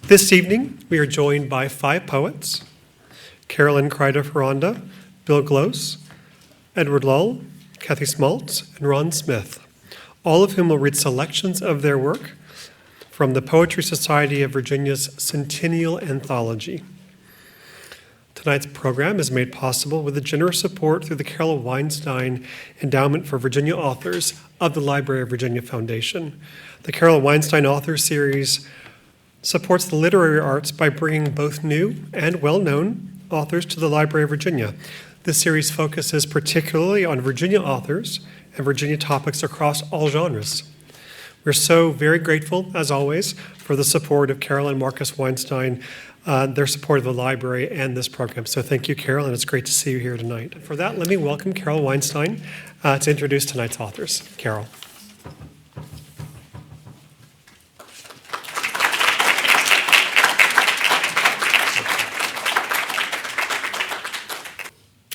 This evening, we are joined by 5 poets: Carolyn Kreiter-Foronda, Bill Glose, Edward Lull, Kathy Smaltz, and Ron Smith, all of whom will read selections of their work from the Poetry Society of Virginia's Centennial Anthology. Tonight's program is made possible with the generous support through the Carole Weinstein Endowment for Virginia Authors of the Library of Virginia Foundation. The Carole Weinstein Author Series supports the literary arts by bringing both new and well-known authors to the Library of Virginia. This series focuses particularly on Virginia authors and Virginia topics across all genres. We're so very grateful, as always, for the support of Carole and Marcus Weinstein, their support of the library and this program. So thank you, Carole, and it's great to see you here tonight. For that, let me welcome Carole Weinstein to introduce tonight's authors. Carole.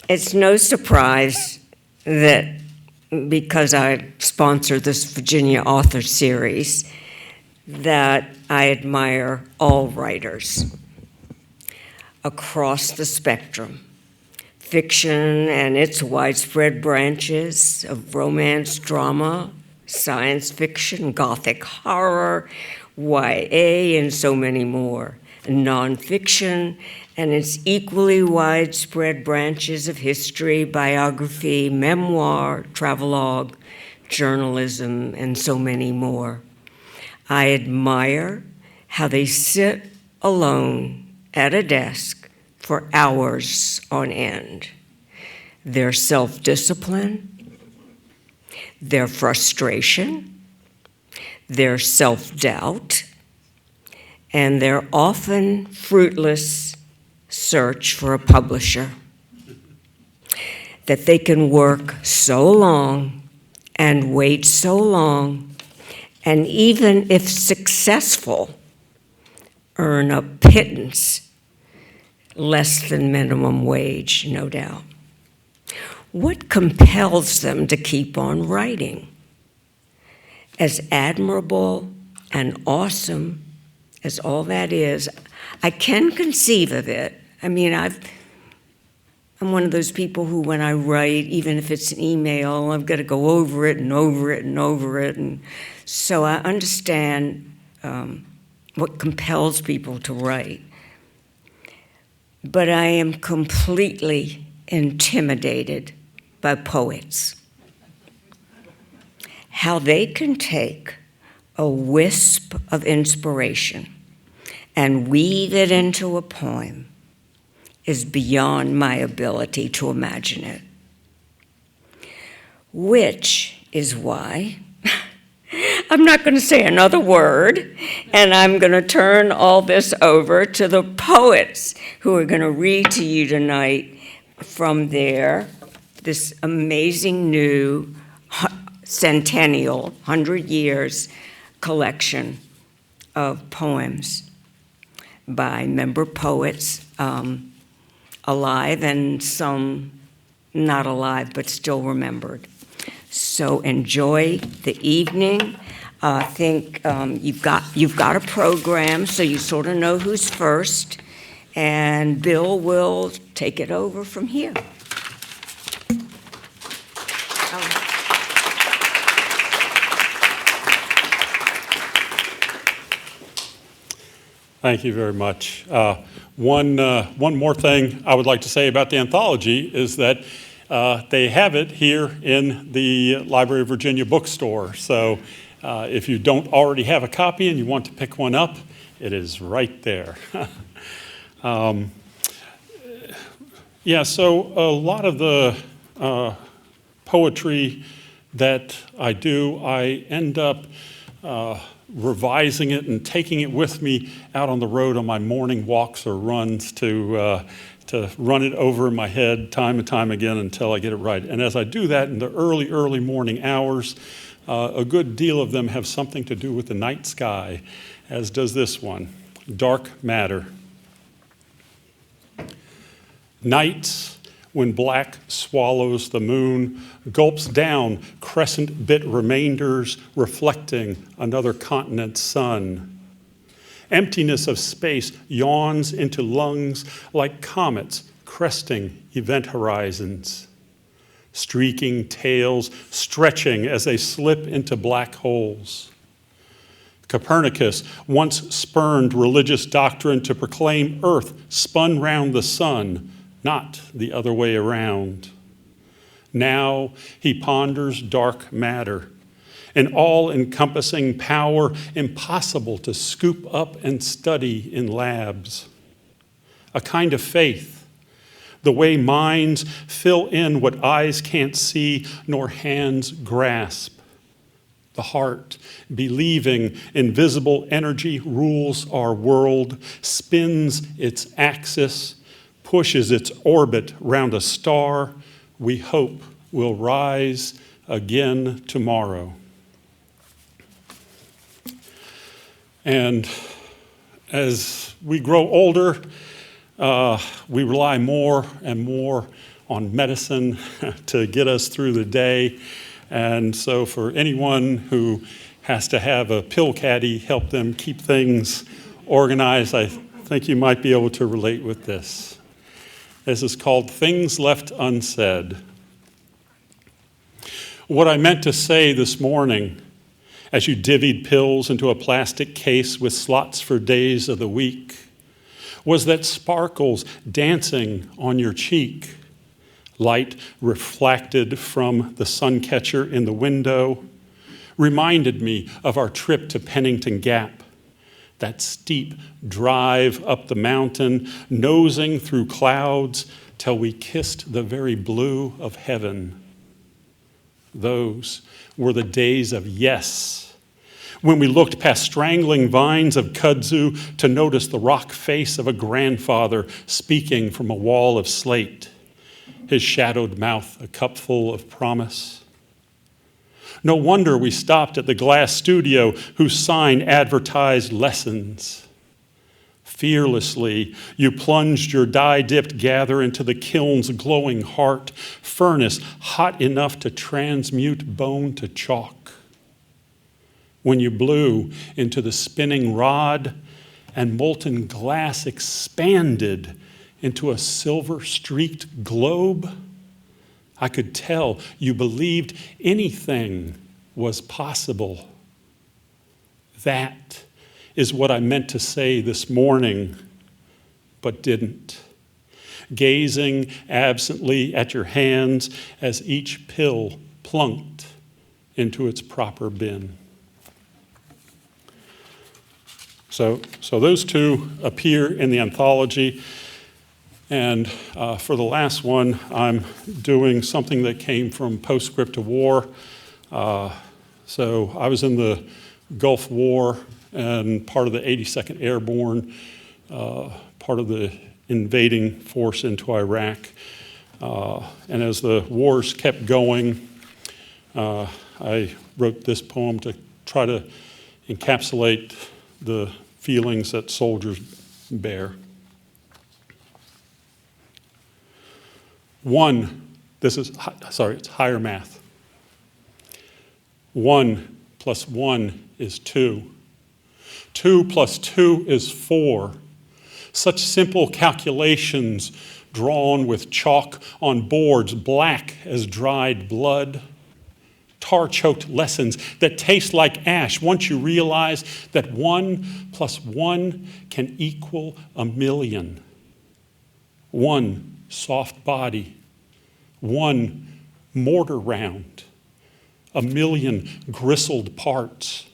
It's no surprise that because I sponsor this Virginia Author Series, that I admire all writers across the spectrum. Fiction and its widespread branches of romance, drama, science fiction, gothic horror, YA, and so many more. Nonfiction and its equally widespread branches of history, biography, memoir, travelogue, journalism, and so many more. I admire how they sit alone at a desk for hours on end. Their self-discipline, their frustration, their self-doubt, and their often fruitless search for a publisher. That they can work so long and wait so long, and even if successful, earn a pittance, less than minimum wage, no doubt. What compels them to keep on writing? As admirable and awesome as all that is, I can conceive of it. I mean, I'm one of those people who, when I write, even if it's an email, I've got to go over it and over it and over it. And so I understand what compels people to write. But I am completely intimidated by poets. How they can take a wisp of inspiration and weave it into a poem is beyond my ability to imagine it. Which is why I'm not going to say another word, and I'm going to turn all this over to the poets who are going to read to you tonight from this amazing new Centennial, 100 years collection of poems by member poets, alive and some not alive but still remembered. So enjoy the evening. I think you've got a program, so you sort of know who's first, and Bill will take it over from here. Thank you very much. One more thing I would like to say about the anthology is that they have it here in the Library of Virginia bookstore. So if you don't already have a copy and you want to pick one up, it is right there. So a lot of the poetry that I do, I end up revising it and taking it with me out on the road on my morning walks or runs to run it over in my head time and time again until I get it right. And as I do that in the early morning hours, a good deal of them have something to do with the night sky, as does this one, Dark Matter. Nights when black swallows the moon, gulps down crescent bit remainders reflecting another continent's sun. Emptiness of space yawns into lungs like comets cresting event horizons. Streaking tails stretching as they slip into black holes. Copernicus once spurned religious doctrine to proclaim Earth spun round the sun, not the other way around. Now he ponders dark matter, an all-encompassing power impossible to scoop up and study in labs. A kind of faith, the way minds fill in what eyes can't see nor hands grasp. The heart, believing invisible energy rules our world, spins its axis, pushes its orbit round a star we hope will rise again tomorrow. And as we grow older, we rely more and more on medicine to get us through the day. And so for anyone who has to have a pill caddy help them keep things organized, I think you might be able to relate with this. This is called Things Left Unsaid. What I meant to say this morning, as you divvied pills into a plastic case with slots for days of the week, was that sparkles dancing on your cheek, light reflected from the sun catcher in the window, reminded me of our trip to Pennington Gap, that steep drive up the mountain, nosing through clouds till we kissed the very blue of heaven. Those were the days of yes, when we looked past strangling vines of kudzu to notice the rock face of a grandfather speaking from a wall of slate, his shadowed mouth a cupful of promise. No wonder we stopped at the glass studio whose sign advertised lessons. Fearlessly, you plunged your dye-dipped gather into the kiln's glowing heart, furnace hot enough to transmute bone to chalk. When you blew into the spinning rod and molten glass expanded into a silver-streaked globe, I could tell you believed anything was possible. That is what I meant to say this morning, but didn't. Gazing absently at your hands as each pill plunked into its proper bin. So those two appear in the anthology. And for the last one, I'm doing something that came from Postscript to War. So I was in the Gulf War and part of the 82nd Airborne, part of the invading force into Iraq. And as the wars kept going, I wrote this poem to try to encapsulate the feelings that soldiers bear. It's higher math. 1 + 1 is 2. 2 + 2 is 4. Such simple calculations drawn with chalk on boards black as dried blood. Tar-choked lessons that taste like ash once you realize that 1 + 1 can equal 1,000,000. 1 soft body, 1 mortar round, 1,000,000 gristled parts.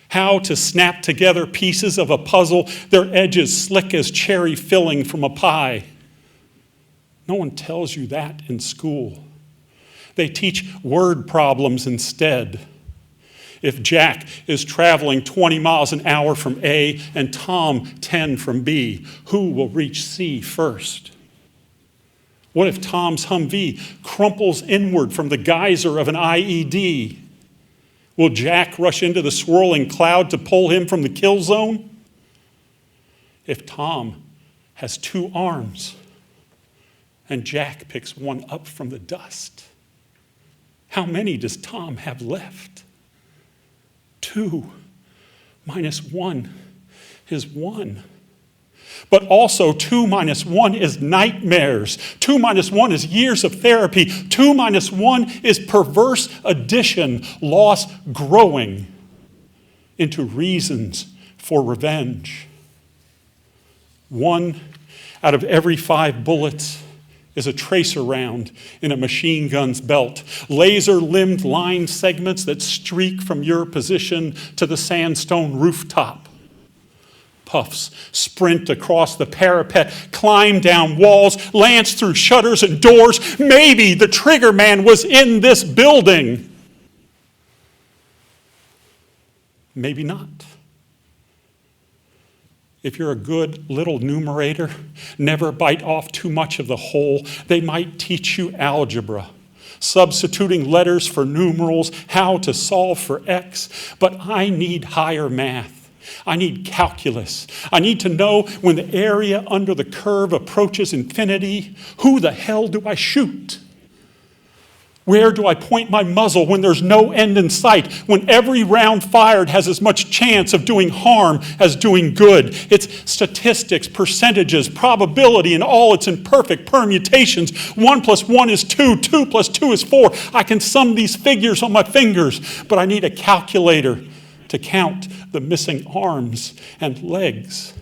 How to snap together pieces of a puzzle, their edges slick as cherry filling from a pie. No one tells you that in school. They teach word problems instead. If Jack is traveling 20 miles an hour from A and Tom 10 from B, who will reach C first? What if Tom's Humvee crumples inward from the geyser of an IED? Will Jack rush into the swirling cloud to pull him from the kill zone? If Tom has 2 arms and Jack picks one up from the dust, how many does Tom have left? 2 - 1 is 1. But also 2 minus 1 is nightmares. 2 minus 1 is years of therapy. 2 minus 1 is perverse addition, loss growing into reasons for revenge. 1 out of every 5 bullets is a tracer round in a machine gun's belt. Laser-limbed line segments that streak from your position to the sandstone rooftop. Puffs sprint across the parapet, climb down walls, lance through shutters and doors. Maybe the trigger man was in this building. Maybe not. If you're a good little numerator, never bite off too much of the whole. They might teach you algebra, substituting letters for numerals, how to solve for x. But I need higher math. I need calculus. I need to know when the area under the curve approaches infinity, who the hell do I shoot? Where do I point my muzzle when there's no end in sight, when every round fired has as much chance of doing harm as doing good? It's statistics, percentages, probability, and all its imperfect permutations. 1 plus 1 is 2, 2 plus 2 is 4. I can sum these figures on my fingers, but I need a calculator to count the missing arms and legs,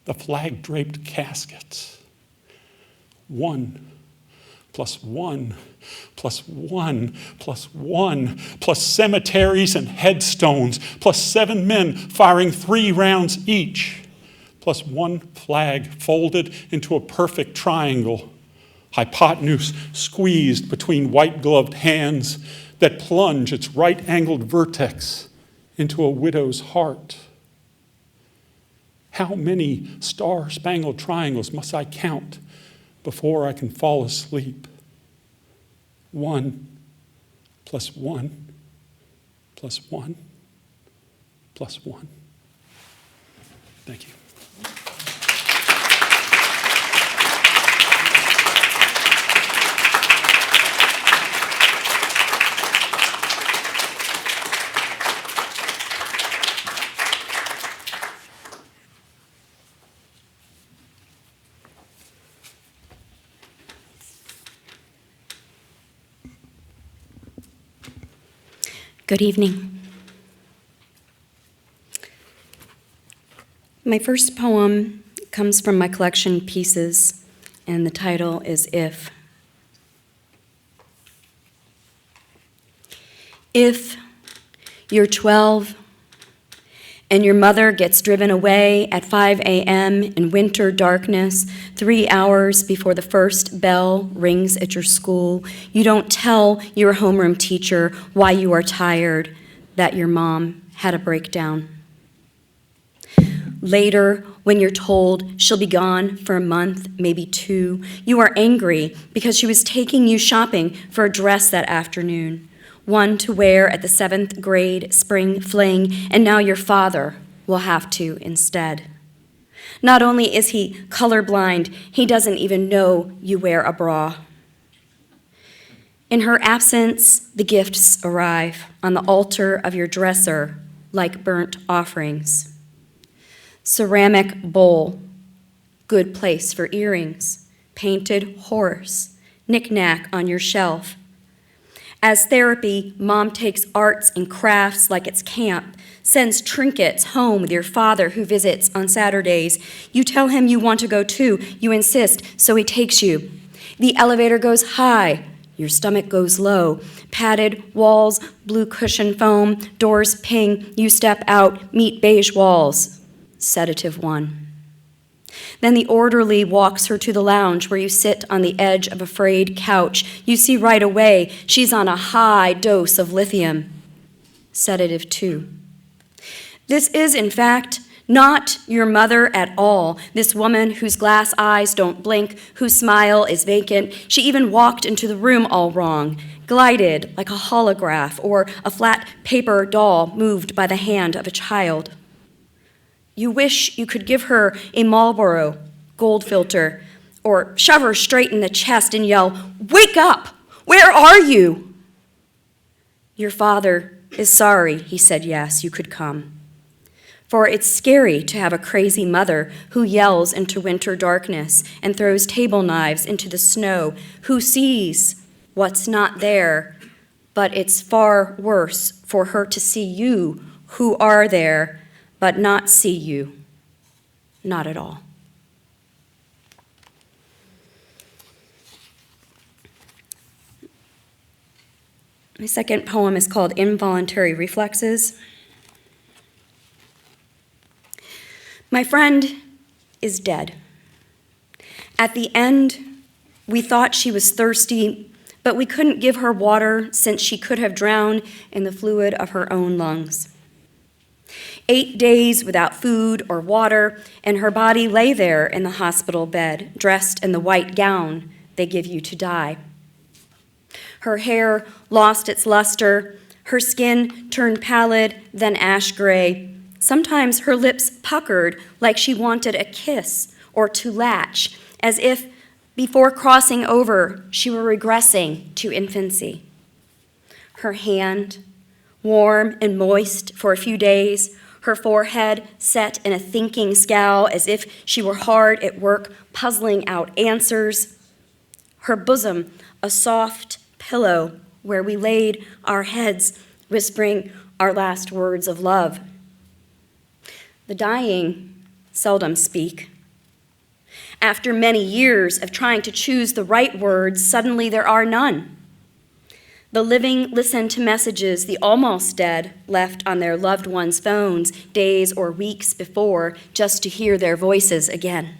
the flag-draped caskets. 1 plus 1 plus 1 plus 1 plus cemeteries and headstones plus 7 men firing 3 rounds each plus 1 flag folded into a perfect triangle, hypotenuse squeezed between white-gloved hands that plunge its right-angled vertex into a widow's heart. How many star-spangled triangles must I count before I can fall asleep? 1 plus 1 plus 1 plus 1. Thank you. Good evening. My first poem comes from my collection Pieces, and the title is If. If you're 12 and your mother gets driven away at 5 a.m. in winter darkness, 3 hours before the first bell rings at your school, you don't tell your homeroom teacher why you are tired, that your mom had a breakdown. Later, when you're told she'll be gone for a month, maybe 2, you are angry because she was taking you shopping for a dress that afternoon, one to wear at the 7th grade spring fling, and now your father will have to instead. Not only is he colorblind, he doesn't even know you wear a bra. In her absence, the gifts arrive on the altar of your dresser like burnt offerings. Ceramic bowl, good place for earrings, painted horse, knick-knack on your shelf. As therapy, Mom takes arts and crafts like it's camp, sends trinkets home with your father who visits on Saturdays. You tell him you want to go too. You insist, so he takes you. The elevator goes high. Your stomach goes low. Padded walls, blue cushion foam, doors ping. You step out, meet beige walls. Sedative 1. Then the orderly walks her to the lounge where you sit on the edge of a frayed couch. You see right away she's on a high dose of lithium. Sedative 2. This is, in fact, not your mother at all, this woman whose glass eyes don't blink, whose smile is vacant. She even walked into the room all wrong, glided like a holograph or a flat paper doll moved by the hand of a child. You wish you could give her a Marlboro gold filter or shove her straight in the chest and yell, "Wake up! Where are you?" Your father is sorry, he said yes, you could come. For it's scary to have a crazy mother who yells into winter darkness and throws table knives into the snow, who sees what's not there, but it's far worse for her to see you who are there, but not see you. Not at all. My second poem is called Involuntary Reflexes. My friend is dead. At the end, we thought she was thirsty, but we couldn't give her water since she could have drowned in the fluid of her own lungs. 8 days without food or water, and her body lay there in the hospital bed, dressed in the white gown they give you to die. Her hair lost its luster, her skin turned pallid, then ash gray. Sometimes her lips puckered like she wanted a kiss or to latch, as if before crossing over she were regressing to infancy. Her hand, warm and moist for a few days, her forehead set in a thinking scowl as if she were hard at work puzzling out answers. Her bosom, a soft pillow where we laid our heads, whispering our last words of love. The dying seldom speak. After many years of trying to choose the right words, suddenly there are none. The living listen to messages the almost dead left on their loved ones' phones days or weeks before just to hear their voices again.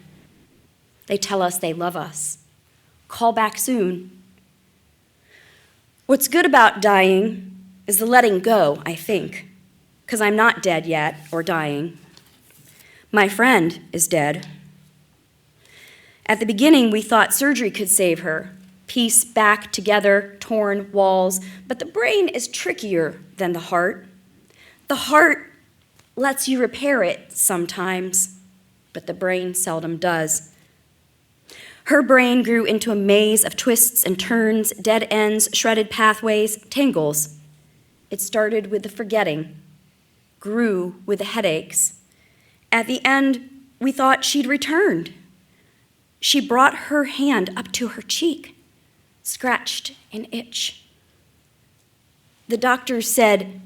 They tell us they love us. Call back soon. What's good about dying is the letting go, I think, because I'm not dead yet or dying. My friend is dead. At the beginning, we thought surgery could save her, piece back together torn walls, but the brain is trickier than the heart. The heart lets you repair it sometimes, but the brain seldom does. Her brain grew into a maze of twists and turns, dead ends, shredded pathways, tangles. It started with the forgetting, grew with the headaches. At the end, we thought she'd returned. She brought her hand up to her cheek, scratched an itch. The doctor said,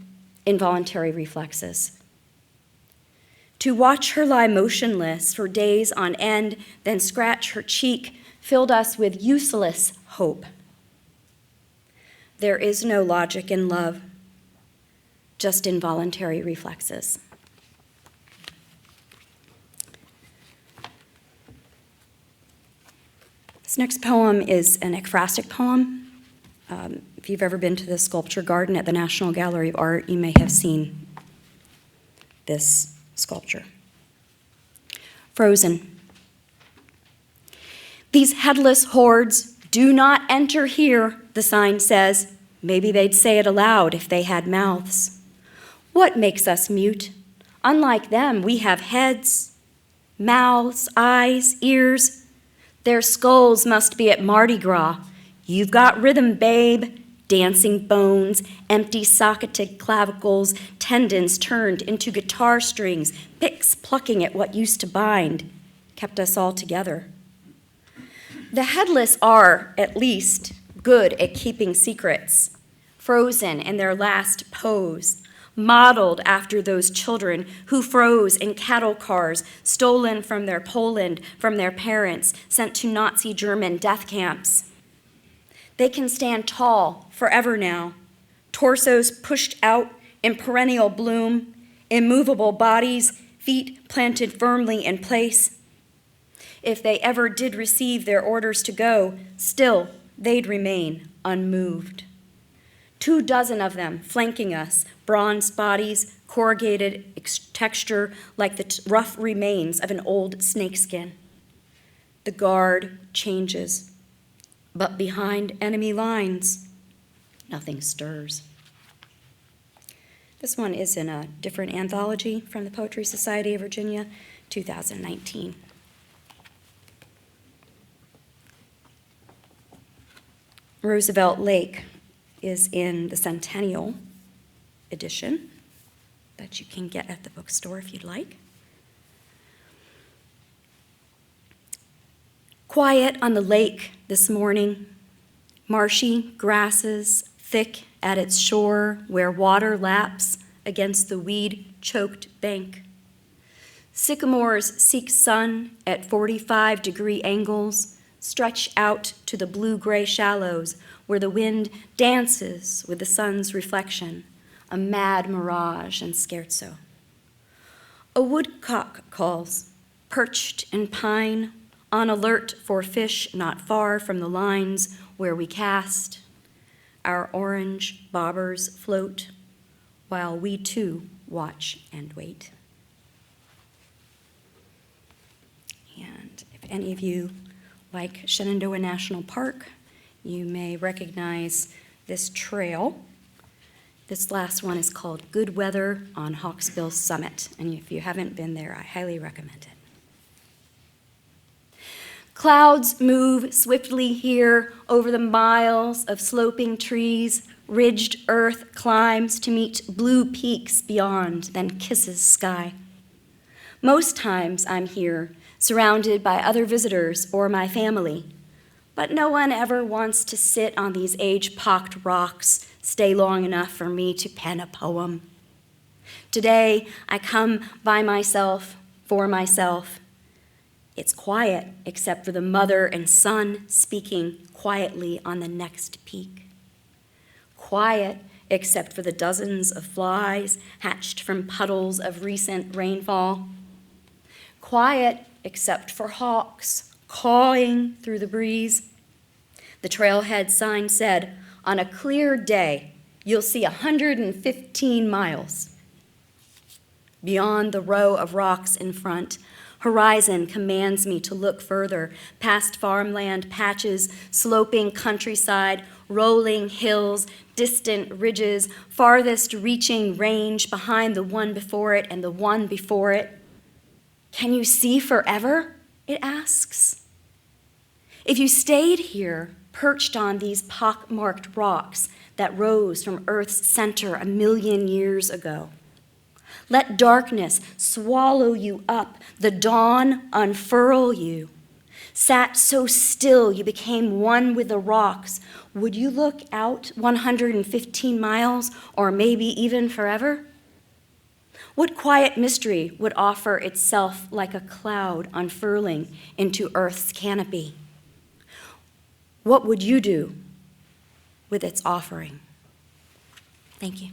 involuntary reflexes. To watch her lie motionless for days on end, then scratch her cheek, filled us with useless hope. There is no logic in love, just involuntary reflexes. This next poem is an ekphrastic poem. If you've ever been to the sculpture garden at the National Gallery of Art, you may have seen this sculpture. Frozen. These headless hordes do not enter here, the sign says. Maybe they'd say it aloud if they had mouths. What makes us mute? Unlike them, we have heads, mouths, eyes, ears. Their skulls must be at Mardi Gras. You've got rhythm, babe. Dancing bones, empty socketed clavicles, tendons turned into guitar strings, picks plucking at what used to bind, kept us all together. The headless are, at least, good at keeping secrets, frozen in their last pose, modeled after those children who froze in cattle cars, stolen from their Poland, from their parents, sent to Nazi German death camps. They can stand tall forever now, torsos pushed out in perennial bloom, immovable bodies, feet planted firmly in place. If they ever did receive their orders to go, still they'd remain unmoved. 24 of them flanking us, bronzed bodies, corrugated texture like the rough remains of an old snakeskin. The guard changes. But behind enemy lines, nothing stirs. This one is in a different anthology from the Poetry Society of Virginia, 2019. Roosevelt Lake is in the Centennial edition, that you can get at the bookstore if you'd like. Quiet on the lake this morning, marshy grasses thick at its shore where water laps against the weed-choked bank. Sycamores seek sun at 45-degree angles, stretch out to the blue-gray shallows where the wind dances with the sun's reflection, a mad mirage and scherzo. A woodcock calls, perched in pine, on alert for fish not far from the lines where we cast. Our orange bobbers float while we too watch and wait. And if any of you like Shenandoah National Park, you may recognize this trail. This last one is called Good Weather on Hawksbill Summit, and if you haven't been there, I highly recommend it. Clouds move swiftly here over the miles of sloping trees. Ridged earth climbs to meet blue peaks beyond, then kisses sky. Most times I'm here, surrounded by other visitors or my family, but no one ever wants to sit on these age-pocked rocks, stay long enough for me to pen a poem. Today, I come by myself, for myself. It's quiet, except for the mother and son speaking quietly on the next peak. Quiet, except for the dozens of flies hatched from puddles of recent rainfall. Quiet, except for hawks cawing through the breeze. The trailhead sign said, on a clear day, you'll see 115 miles. Beyond the row of rocks in front, horizon commands me to look further, past farmland patches, sloping countryside, rolling hills, distant ridges, farthest reaching range behind the one before it and the one before it. Can you see forever? It asks. If you stayed here, perched on these pockmarked rocks that rose from Earth's center 1 million years ago, let darkness swallow you up, the dawn unfurl you. Sat so still you became one with the rocks. Would you look out 115 miles or maybe even forever? What quiet mystery would offer itself like a cloud unfurling into Earth's canopy? What would you do with its offering? Thank you.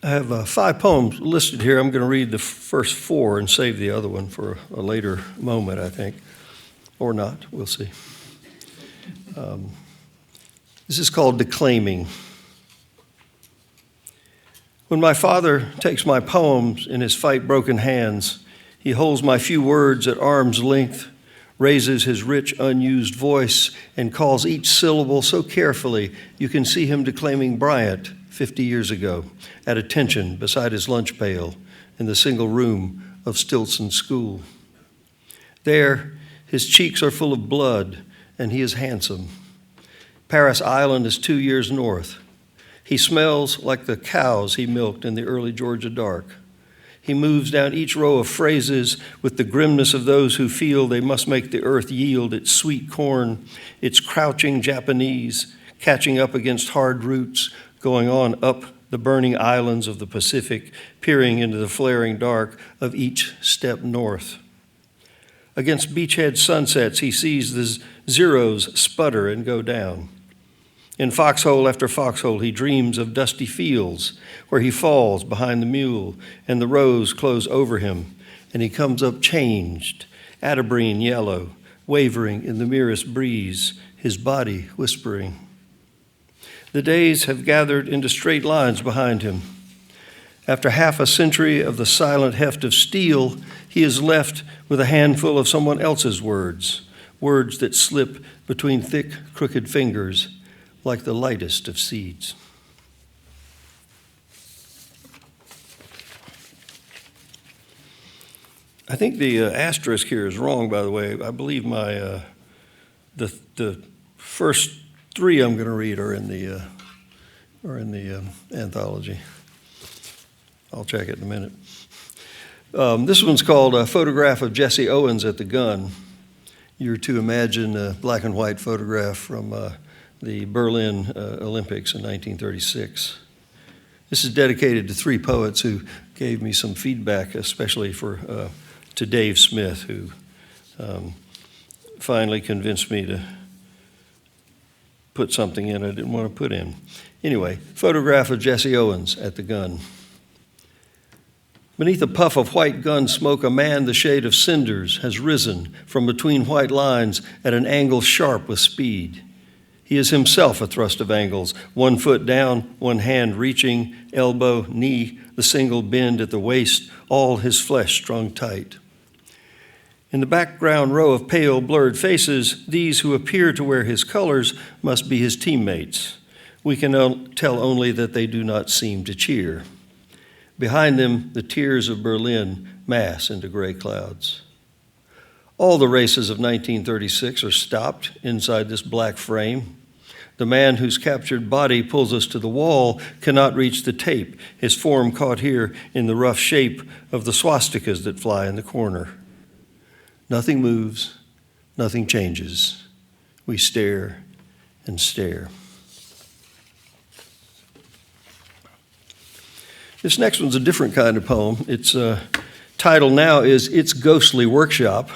I have 5 poems listed here. I'm going to read the first 4 and save the other one for a later moment, I think. Or not, we'll see. This is called Declaiming. When my father takes my poems in his fight-broken hands, he holds my few words at arm's length, raises his rich, unused voice, and calls each syllable so carefully you can see him declaiming Bryant 50 years ago at attention beside his lunch pail in the single room of Stilson School. There, his cheeks are full of blood, and he is handsome. Paris Island is 2 years north. He smells like the cows he milked in the early Georgia dark. He moves down each row of phrases with the grimness of those who feel they must make the earth yield its sweet corn, its crouching Japanese, catching up against hard roots, going on up the burning islands of the Pacific, peering into the flaring dark of each step north. Against beachhead sunsets, he sees the zeros sputter and go down. In foxhole after foxhole, he dreams of dusty fields where he falls behind the mule and the rows close over him, and he comes up changed, atabrine yellow, wavering in the merest breeze, his body whispering. The days have gathered into straight lines behind him. After half a century of the silent heft of steel, he is left with a handful of someone else's words, words that slip between thick, crooked fingers like the lightest of seeds. I think the asterisk here is wrong, by the way. I believe my the first three I'm going to read are in the anthology. I'll check it in a minute. This one's called A Photograph of Jesse Owens at the Gun. You're to imagine a black and white photograph from the Berlin Olympics in 1936. This is dedicated to three poets who gave me some feedback, especially to Dave Smith, who finally convinced me to put something in I didn't want to put in. Anyway, photograph of Jesse Owens at the gun. Beneath a puff of white gun smoke, a man the shade of cinders has risen from between white lines at an angle sharp with speed. He is himself a thrust of angles, 1 foot down, one hand reaching, elbow, knee, the single bend at the waist, all his flesh strung tight. In the background row of pale, blurred faces, these who appear to wear his colors must be his teammates. We can tell only that they do not seem to cheer. Behind them, the tears of Berlin mass into gray clouds. All the races of 1936 are stopped inside this black frame. The man whose captured body pulls us to the wall cannot reach the tape, his form caught here in the rough shape of the swastikas that fly in the corner. Nothing moves, nothing changes. We stare and stare. This next one's a different kind of poem. Its title now is It's Ghostly Workshop.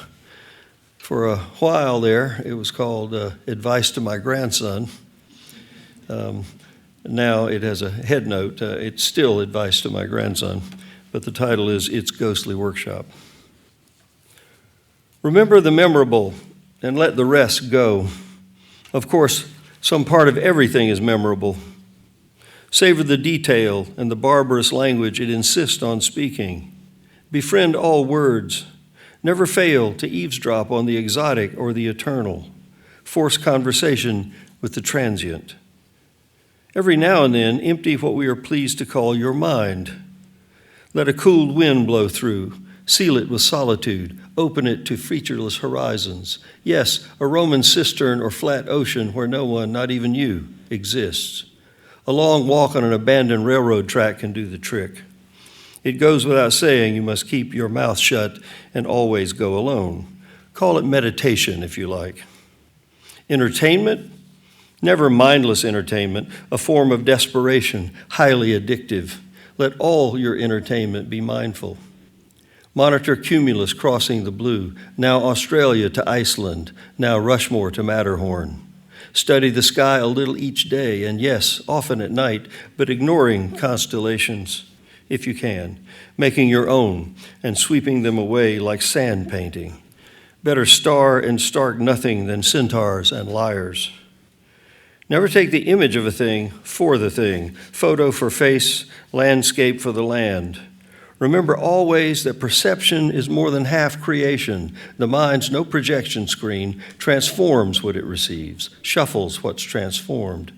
For a while there, it was called Advice to My Grandson. Now it has a head note. It's still Advice to My Grandson, but the title is It's Ghostly Workshop. Remember the memorable and let the rest go. Of course, some part of everything is memorable. Savor the detail and the barbarous language it insists on speaking. Befriend all words. Never fail to eavesdrop on the exotic or the eternal. Force conversation with the transient. Every now and then, empty what we are pleased to call your mind. Let a cool wind blow through. Seal it with solitude. Open it to featureless horizons. Yes, a Roman cistern or flat ocean where no one, not even you, exists. A long walk on an abandoned railroad track can do the trick. It goes without saying you must keep your mouth shut and always go alone. Call it meditation if you like. Entertainment? Never mindless entertainment, a form of desperation, highly addictive. Let all your entertainment be mindful. Monitor cumulus crossing the blue, now Australia to Iceland, now Rushmore to Matterhorn. Study the sky a little each day, and yes, often at night, but ignoring constellations, if you can, making your own and sweeping them away like sand painting. Better star and stark nothing than centaurs and liars. Never take the image of a thing for the thing, photo for face, landscape for the land. Remember always that perception is more than half creation. The mind's no projection screen, transforms what it receives, shuffles what's transformed,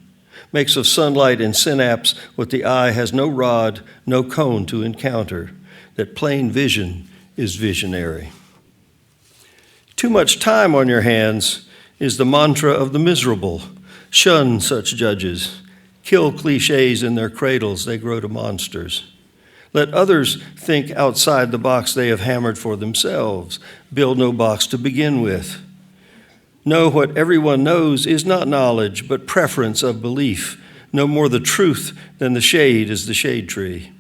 makes of sunlight and synapse what the eye has no rod, no cone to encounter, that plain vision is visionary. Too much time on your hands is the mantra of the miserable. Shun such judges. Kill cliches in their cradles, they grow to monsters. Let others think outside the box they have hammered for themselves. Build no box to begin with. Know what everyone knows is not knowledge, but preference of belief. No more the truth than the shade is the shade tree.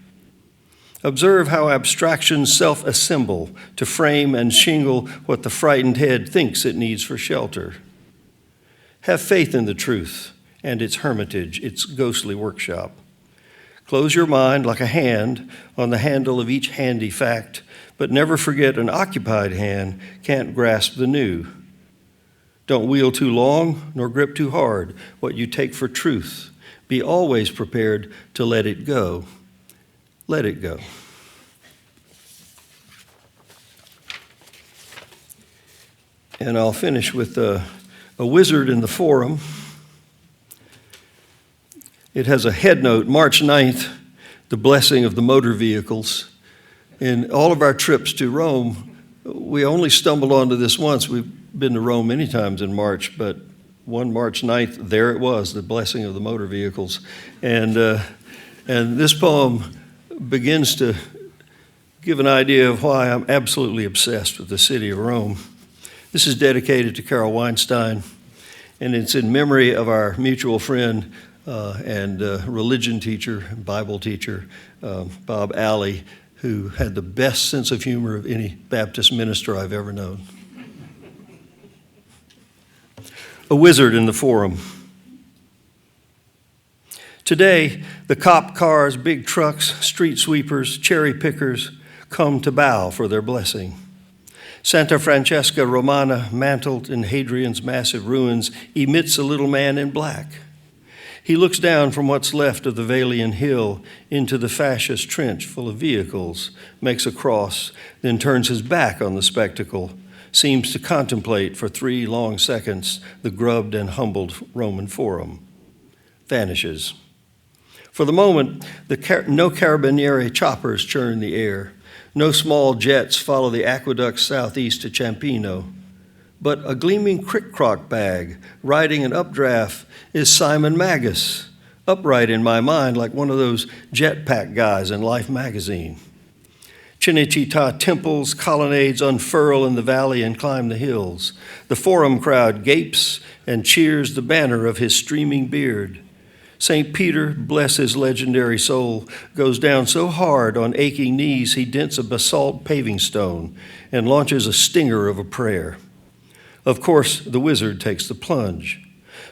Observe how abstractions self-assemble to frame and shingle what the frightened head thinks it needs for shelter. Have faith in the truth and its hermitage, its ghostly workshop. Close your mind like a hand on the handle of each handy fact, but never forget an occupied hand can't grasp the new. Don't wheel too long nor grip too hard what you take for truth. Be always prepared to let it go. Let it go. And I'll finish with a wizard in the forum. It has a head note, March 9th, the blessing of the motor vehicles. In all of our trips to Rome, We only stumbled onto this once. We've been to Rome many times in March, but one March 9th, there it was, the blessing of the motor vehicles. And this poem begins to give an idea of why I'm absolutely obsessed with the city of Rome. This is dedicated to Carole Weinstein, and it's in memory of our mutual friend and religion teacher, Bible teacher, Bob Alley, who had the best sense of humor of any Baptist minister I've ever known. A wizard in the forum. Today, the cop cars, big trucks, street sweepers, cherry pickers come to bow for their blessing. Santa Francesca Romana, mantled in Hadrian's massive ruins, emits a little man in black. He looks down from what's left of the Valian hill into the fascist trench full of vehicles, makes a cross, then turns his back on the spectacle, seems to contemplate for 3 long seconds the grubbed and humbled Roman forum, vanishes. For the moment, no carabinieri choppers churn the air. No small jets follow the aqueduct southeast to Ciampino. But a gleaming crick-crock bag riding an updraft is Simon Magus, upright in my mind like one of those jetpack guys in Life magazine. Cinecittà temples, colonnades unfurl in the valley and climb the hills. The forum crowd gapes and cheers the banner of his streaming beard. St. Peter, bless his legendary soul, goes down so hard on aching knees he dents a basalt paving stone and launches a stinger of a prayer. Of course, the wizard takes the plunge.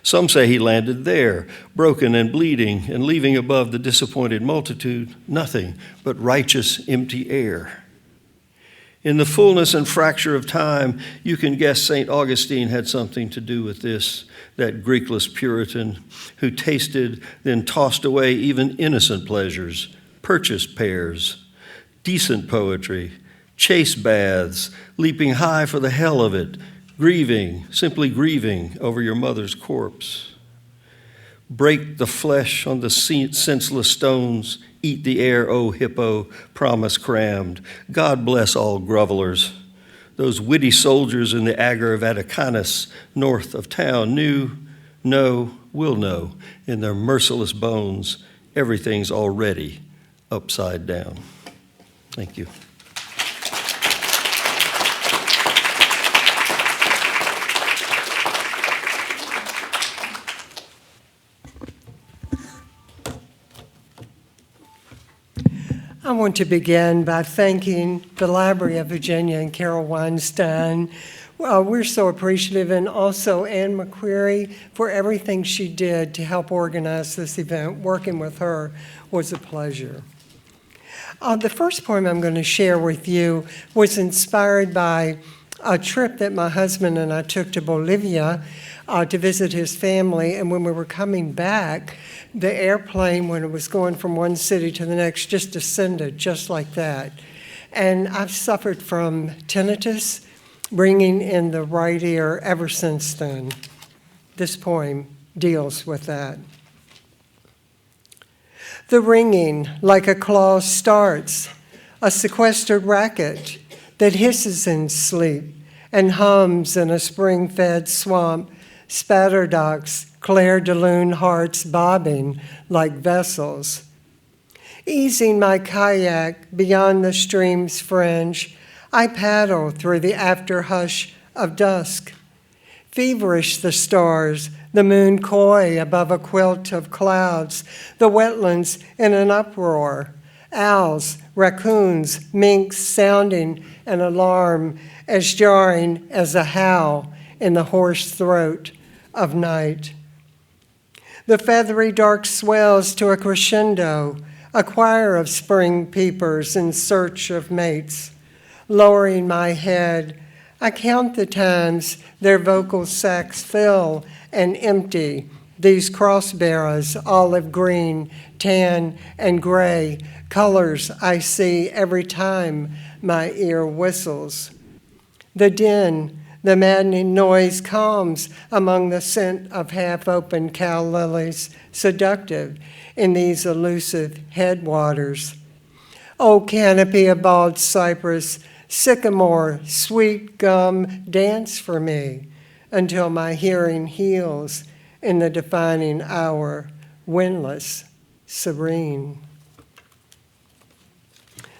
Some say he landed there, broken and bleeding, and leaving above the disappointed multitude nothing but righteous, empty air. In the fullness and fracture of time, you can guess St. Augustine had something to do with this, that Greekless Puritan who tasted, then tossed away even innocent pleasures, purchased pears, decent poetry, chase baths, leaping high for the hell of it, grieving, simply grieving over your mother's corpse. Break the flesh on the senseless stones, eat the air, O hippo, promise crammed. God bless all grovelers. Those witty soldiers in the Ager Vaticanus north of town knew, know, will know in their merciless bones everything's already upside down. Thank you. I want to begin by thanking the Library of Virginia and Carole Weinstein. We're so appreciative, and also Anne McQuarrie for everything she did to help organize this event. Working with her was a pleasure. The first poem I'm going to share with you was inspired by a trip that my husband and I took to Bolivia to visit his family, and when we were coming back, the airplane, when it was going from one city to the next, just descended just like that. And I've suffered from tinnitus, ringing in the right ear ever since then. This poem deals with that. The ringing, like a claw, starts, a sequestered racket that hisses in sleep and hums in a spring-fed swamp, spatter docks, Claire de Lune hearts bobbing like vessels. Easing my kayak beyond the stream's fringe, I paddle through the after hush of dusk. Feverish the stars, the moon coy above a quilt of clouds, the wetlands in an uproar, owls, raccoons, minks sounding an alarm as jarring as a howl in the hoarse throat of night. The feathery dark swells to a crescendo, a choir of spring peepers in search of mates. Lowering my head, I count the times their vocal sacs fill and empty, these crossbearers, olive green, tan, and gray, colors I see every time my ear whistles. The din, the maddening noise calms among the scent of half-open cow lilies, seductive in these elusive headwaters. O canopy of bald cypress, Sycamore, sweet gum, dance for me until my hearing heals in the defining hour, windless, serene.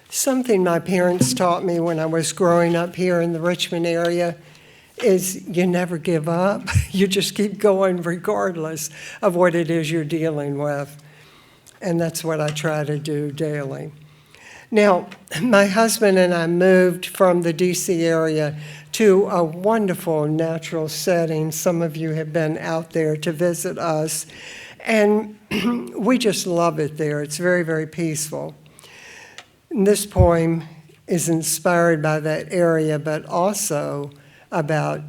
Something my parents taught me when I was growing up here in the Richmond area is you never give up. You just keep going regardless of what it is you're dealing with. And that's what I try to do daily. Now, my husband and I moved from the DC area to a wonderful natural setting. Some of you have been out there to visit us, and we just love it there. It's very, very peaceful. And this poem is inspired by that area, but also about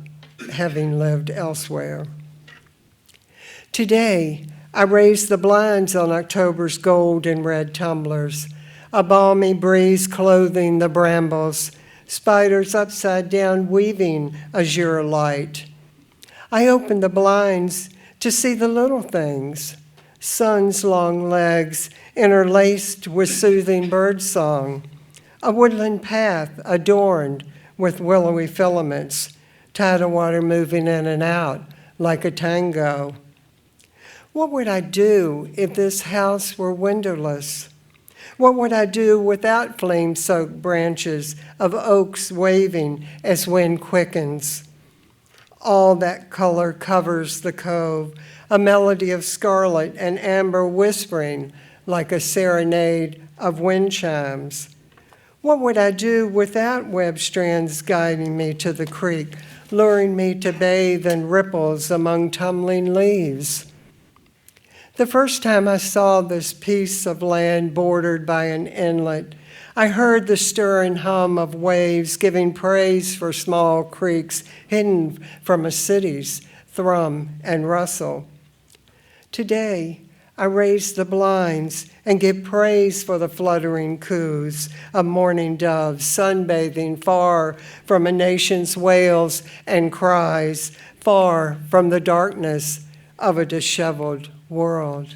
having lived elsewhere. Today, I raise the blinds on October's gold and red tumblers, a balmy breeze clothing the brambles, spiders upside down weaving azure light. I open the blinds to see the little things, sun's long legs interlaced with soothing birdsong, a woodland path adorned with willowy filaments, tidal water moving in and out like a tango. What would I do if this house were windowless? What would I do without flame-soaked branches of oaks waving as wind quickens? All that color covers the cove, a melody of scarlet and amber whispering like a serenade of wind chimes. What would I do without web strands guiding me to the creek, luring me to bathe in ripples among tumbling leaves? The first time I saw this piece of land bordered by an inlet, I heard the stirring hum of waves giving praise for small creeks hidden from a city's thrum and rustle. Today, I raise the blinds and give praise for the fluttering coos of morning doves sunbathing far from a nation's wails and cries, far from the darkness of a disheveled world.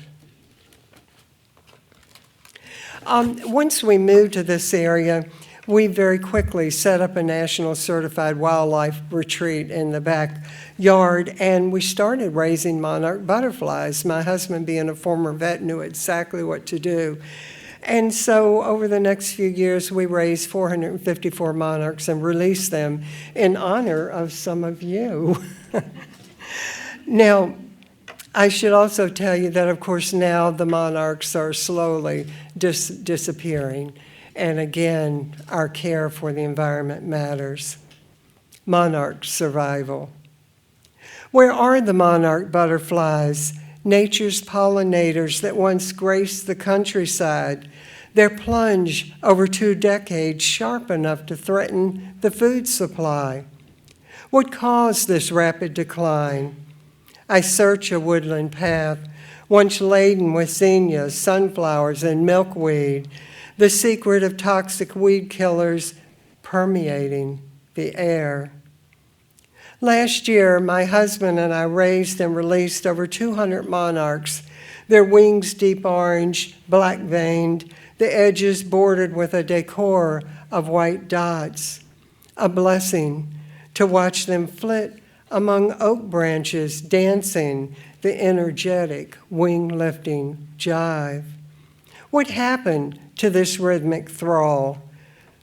Once we moved to this area, we very quickly set up a national certified wildlife retreat in the backyard, and we started raising monarch butterflies. My husband, being a former vet, knew exactly what to do. And so over the next few years, we raised 454 monarchs and released them in honor of some of you. Now, I should also tell you that, of course, now the monarchs are slowly disappearing. And again, our care for the environment matters. Monarch survival. Where are the monarch butterflies, nature's pollinators that once graced the countryside? Their plunge over 2 decades sharp enough to threaten the food supply. What caused this rapid decline? I search a woodland path, once laden with zinnias, sunflowers, and milkweed, the secret of toxic weed killers permeating the air. Last year, my husband and I raised and released over 200 monarchs, their wings deep orange, black-veined, the edges bordered with a decor of white dots. A blessing to watch them flit among oak branches, dancing the energetic, wing-lifting jive. What happened to this rhythmic thrall?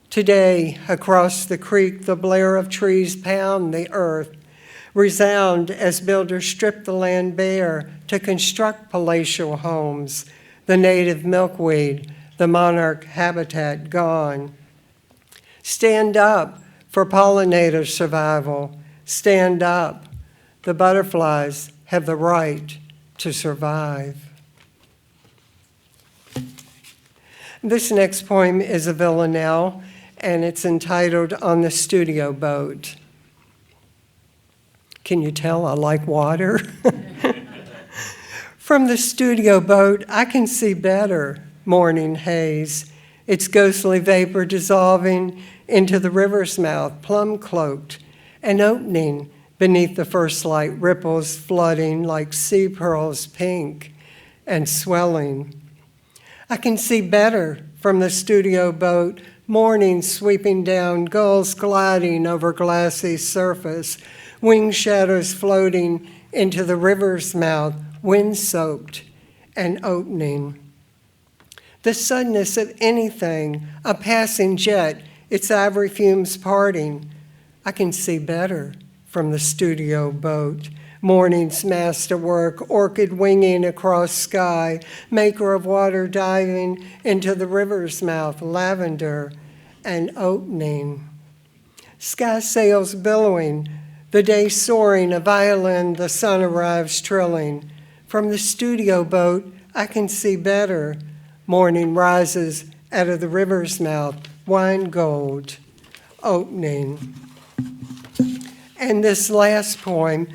Today, across the creek, the blare of trees pound the earth, resound as builders strip the land bare to construct palatial homes, the native milkweed, the monarch habitat gone. Stand up for pollinator survival. Stand up. The butterflies have the right to survive. This next poem is a villanelle, and it's entitled On the Studio Boat. Can you tell I like water? From the studio boat, I can see better morning haze, its ghostly vapor dissolving into the river's mouth, plum-cloaked, an opening beneath the first light ripples flooding like sea pearls pink and swelling. I can see better from the studio boat Morning sweeping down, gulls gliding over glassy surface, wing shadows floating into the river's mouth, wind-soaked and opening. The suddenness of anything, a passing jet, its ivory fumes parting. I can see better from the studio boat. Morning's masterwork, orchid winging across sky, maker of water diving into the river's mouth, lavender and opening. Sky sails billowing, the day soaring, a violin, the sun arrives trilling. From the studio boat, I can see better. Morning rises out of the river's mouth, wine gold, opening. And this last poem,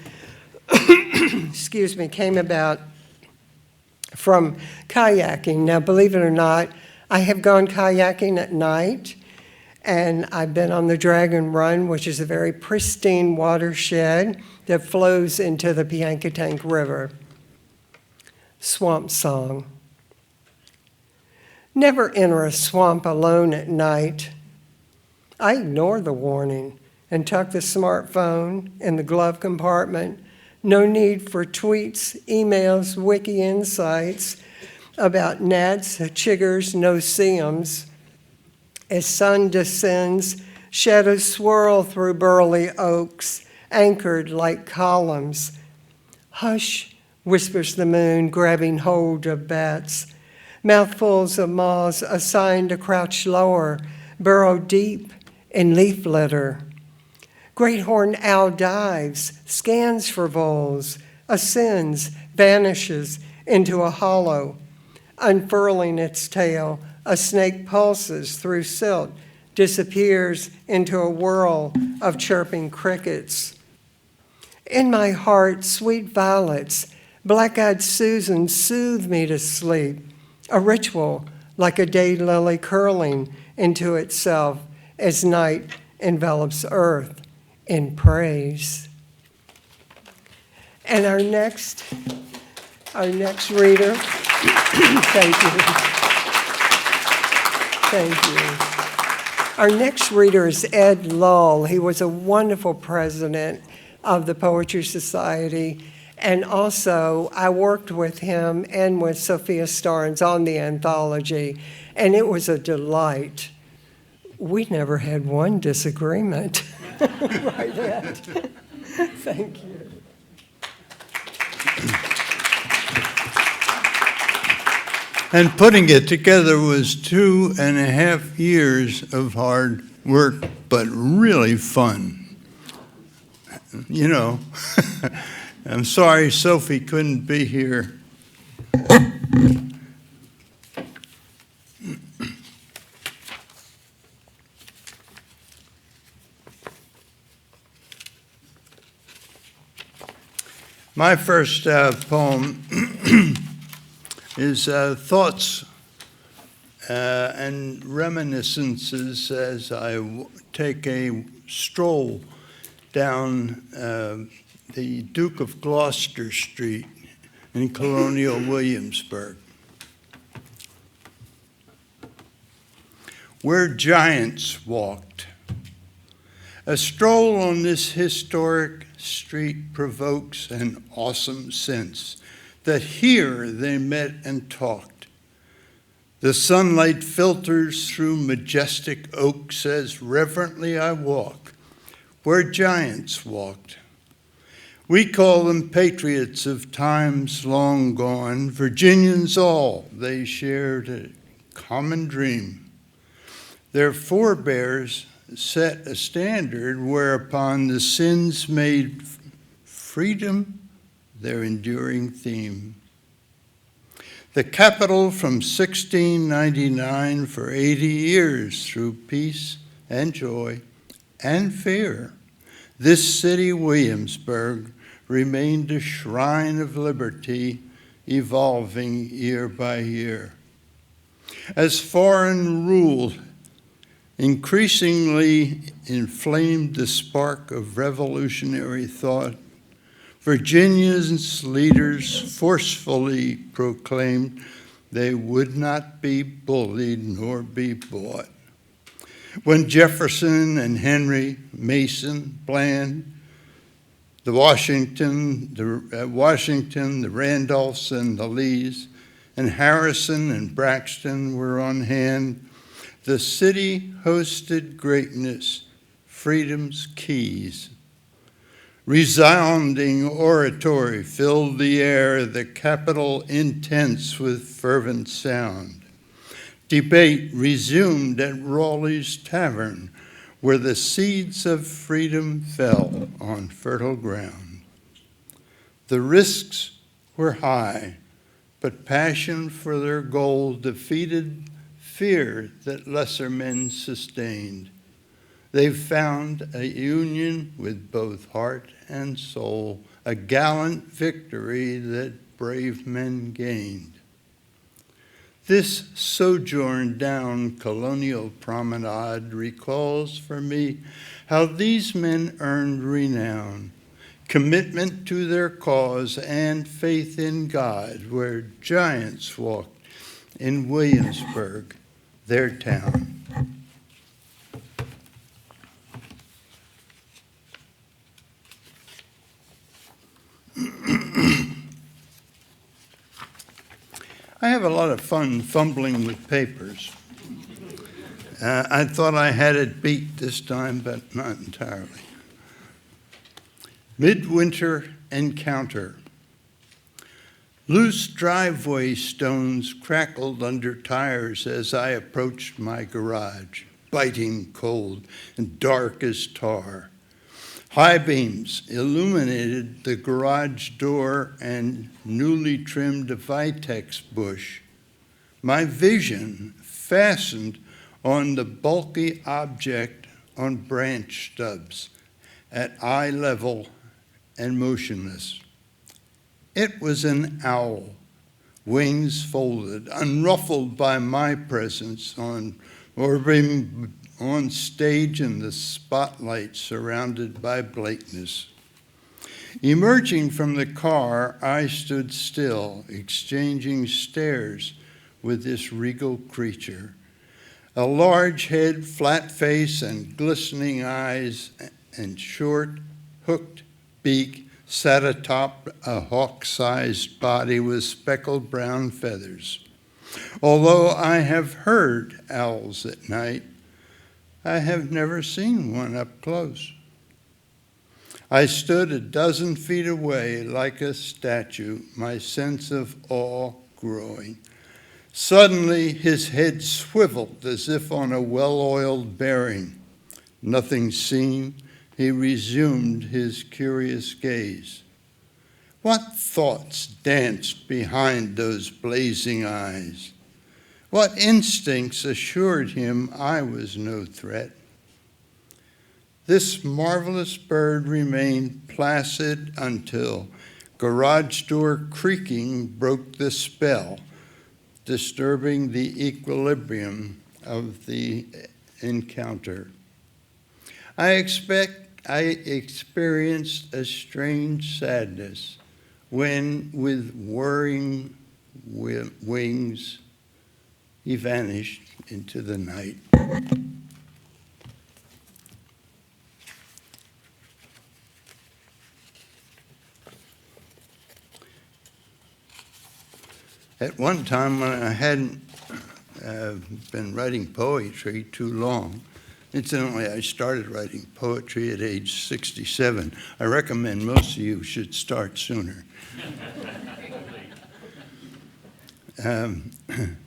came about from kayaking. Now, believe it or not, I have gone kayaking at night, and I've been on the Dragon Run, which is a very pristine watershed that flows into the Piankatank River. Swamp song. Never enter a swamp alone at night. I ignore the warning and tuck the smartphone in the glove compartment. No need for tweets, emails, wiki insights about gnats, chiggers, no-see-ums. As sun descends, shadows swirl through burly oaks, anchored like columns. Hush, whispers the moon, grabbing hold of bats. Mouthfuls of moths assigned to crouch lower, burrow deep in leaf litter. Great horned owl dives, scans for voles, ascends, vanishes into a hollow. Unfurling its tail, a snake pulses through silt, disappears into a whirl of chirping crickets. In my heart, sweet violets, black-eyed Susan soothe me to sleep, a ritual like a daylily curling into itself as night envelops earth in praise. And our next reader, thank you. Our next reader is Ed Lull. He was a wonderful president of the Poetry Society, and also I worked with him and with Sophia Starnes on the Anthology, and it was a delight. We never had one disagreement. Right, Ed? Thank you. And putting it together was 2.5 years of hard work, but really fun. You know, I'm sorry Sophie couldn't be here. My first poem is thoughts and reminiscences as I take a stroll down the Duke of Gloucester Street in colonial Williamsburg, where giants walked. A stroll on this historic street provokes an awesome sense that here they met and talked. The sunlight filters through majestic oaks as reverently I walk, where giants walked. We call them patriots of times long gone, Virginians all, they shared a common dream. Their forebears set a standard whereupon the sins made freedom their enduring theme. The capital from 1699 for 80 years through peace and joy and fear, this city, Williamsburg, remained a shrine of liberty, evolving year by year. As foreign rule increasingly inflamed the spark of revolutionary thought, Virginia's leaders forcefully proclaimed they would not be bullied nor be bought. When Jefferson and Henry, Mason, Bland, the Washington, the Randolphs and the Lees, and Harrison and Braxton were on hand, the city hosted greatness, freedom's keys. Resounding oratory filled the air, the Capitol intense with fervent sound. Debate resumed at Raleigh's Tavern, where the seeds of freedom fell on fertile ground. The risks were high, but passion for their goal defeated fear that lesser men sustained. They found a union with both heart and soul, a gallant victory that brave men gained. This sojourn down Colonial Promenade recalls for me how these men earned renown, commitment to their cause, and faith in God, where giants walked in Williamsburg, their town. I have a lot of fun fumbling with papers. I thought I had it beat this time, but not entirely. Midwinter Encounter. Loose driveway stones crackled under tires as I approached my garage, biting cold and dark as tar. High beams illuminated the garage door and newly trimmed vitex bush. My vision fastened on the bulky object on branch stubs at eye level and motionless. It was an owl, wings folded, unruffled by my presence or being on stage in the spotlight surrounded by blankness. Emerging from the car, I stood still, exchanging stares with this regal creature. A large head, flat face, and glistening eyes, and short, hooked beak sat atop a hawk-sized body with speckled brown feathers. Although I have heard owls at night, I have never seen one up close. I stood a dozen feet away like a statue, my sense of awe growing. Suddenly, his head swiveled as if on a well-oiled bearing. Nothing seen, he resumed his curious gaze. What thoughts danced behind those blazing eyes? What instincts assured him I was no threat? This marvelous bird remained placid until garage door creaking broke the spell, disturbing the equilibrium of the encounter. I experienced a strange sadness when, with whirring wings, he vanished into the night. At one time when I hadn't been writing poetry too long, incidentally, I started writing poetry at age 67. I recommend most of you should start sooner.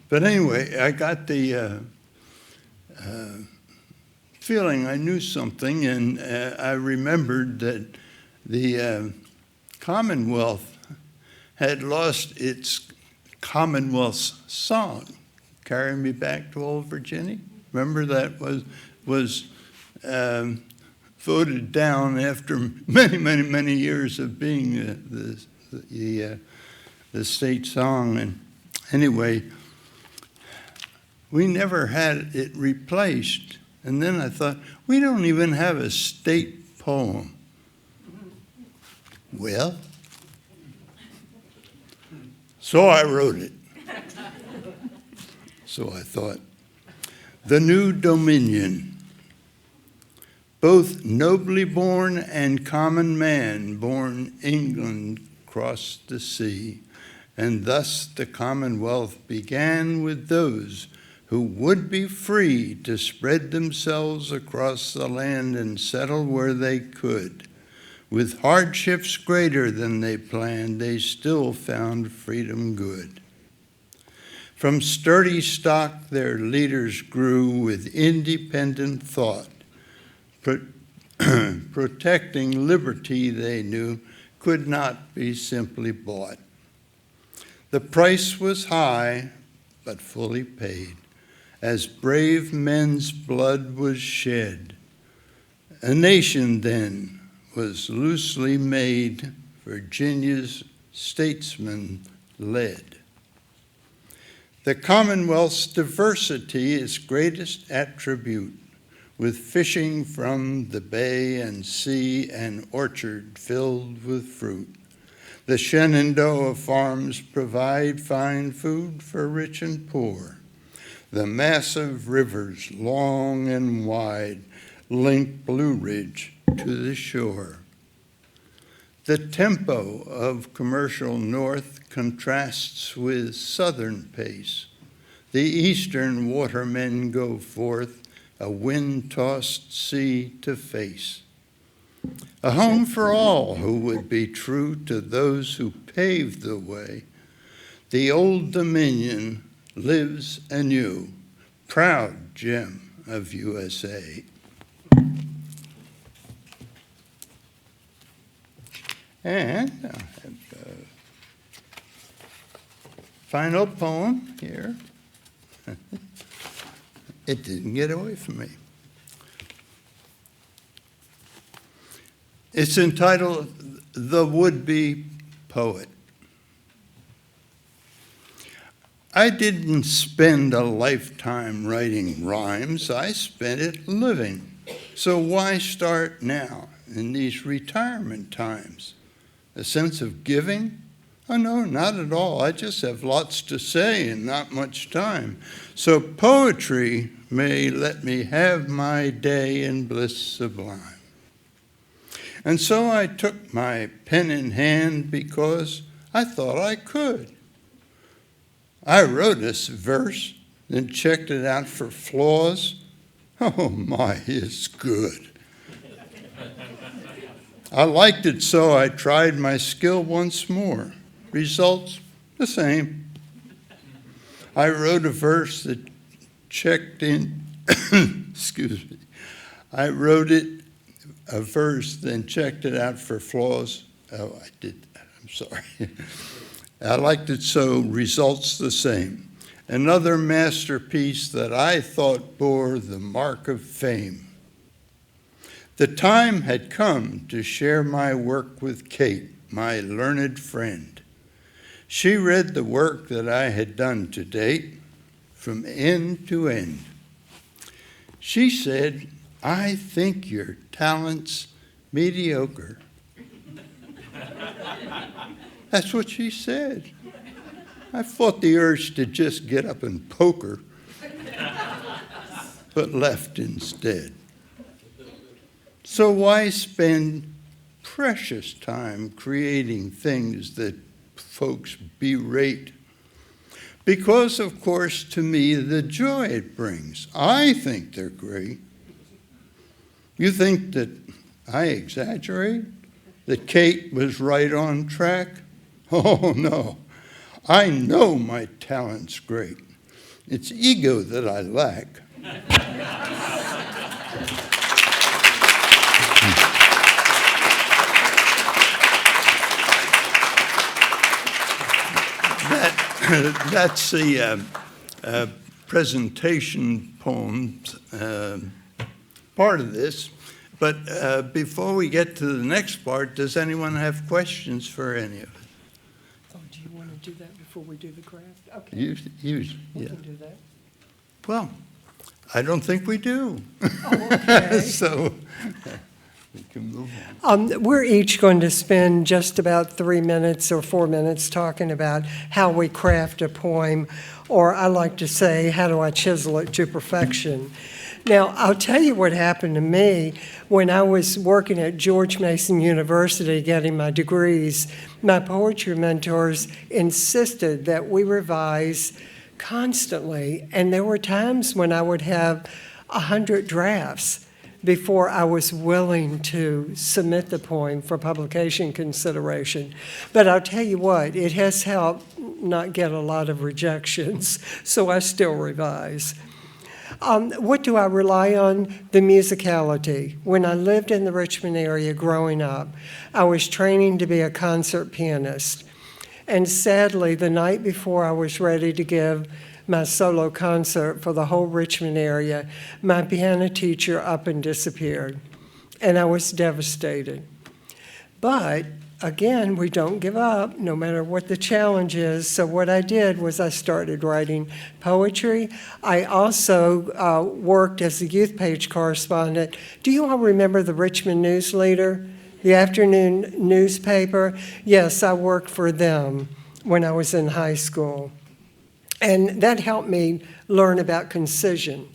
But anyway, I got the feeling I knew something, and I remembered that the Commonwealth had lost its Commonwealth's song, Carry Me Back to Old Virginia. Remember that was voted down after many years of being the state song. And anyway, we never had it replaced. And then I thought, we don't even have a state poem. Well, so I wrote it. So I thought, the new dominion, both nobly born and common man, born England crossed the sea. And thus the Commonwealth began with those who would be free to spread themselves across the land and settle where they could. With hardships greater than they planned, they still found freedom good. From sturdy stock their leaders grew with independent thought. Protecting liberty, they knew, could not be simply bought. The price was high, but fully paid, as brave men's blood was shed. A nation then was loosely made, Virginia's statesmen led. The Commonwealth's diversity is greatest attribute, with fishing from the bay and sea and orchard filled with fruit. The Shenandoah farms provide fine food for rich and poor. The massive rivers, long and wide, link Blue Ridge to the shore. The tempo of commercial north contrasts with southern pace. The eastern watermen go forth, a wind-tossed sea to face. A home for all who would be true to those who paved the way. The Old Dominion lives anew, proud gem of USA. And I have a final poem here. It didn't get away from me. It's entitled The Would-Be Poet. I didn't spend a lifetime writing rhymes. I spent it living. So why start now in these retirement times? A sense of giving? Oh, no, not at all. I just have lots to say and not much time. So poetry may let me have my day in bliss sublime. And so I took my pen in hand because I thought I could. I wrote this verse, then checked it out for flaws. Oh my, it's good. I liked it, so I tried my skill once more. Results, the same. I wrote a verse that checked in, excuse me. I wrote it, a verse, then checked it out for flaws. Oh, I did, I'm sorry. I liked it, so results the same. Another masterpiece that I thought bore the mark of fame. The time had come to share my work with Kate, my learned friend. She read the work that I had done to date from end to end. She said, I think your talent's mediocre. That's what she said. I fought the urge to just get up and poke her, but left instead. So why spend precious time creating things that folks berate? Because, of course, to me, the joy it brings. I think they're great. You think that I exaggerate? That Kate was right on track? Oh, no. I know my talent's great. It's ego that I lack. That's the presentation poem part of this. But before we get to the next part, does anyone have questions for any of it? Oh, do you want to do that before we do the craft? Okay, You, we yeah. can do that. Well, I don't think we do. Oh, okay. So, We can move on. We're each going to spend just about 3 minutes or 4 minutes talking about how we craft a poem, or I like to say, how do I chisel it to perfection? Now, I'll tell you what happened to me when I was working at George Mason University getting my degrees. My poetry mentors insisted that we revise constantly, and there were times when I would have 100 drafts before I was willing to submit the poem for publication consideration. But I'll tell you what, it has helped not get a lot of rejections, so I still revise. What do I rely on? The musicality. When I lived in the Richmond area growing up, I was training to be a concert pianist. And sadly, the night before I was ready to give my solo concert for the whole Richmond area, my piano teacher up and disappeared. And I was devastated. But again, we don't give up, no matter what the challenge is. So what I did was I started writing poetry. I also worked as a youth page correspondent. Do you all remember the Richmond News Leader, the afternoon newspaper? Yes, I worked for them when I was in high school. And that helped me learn about concision.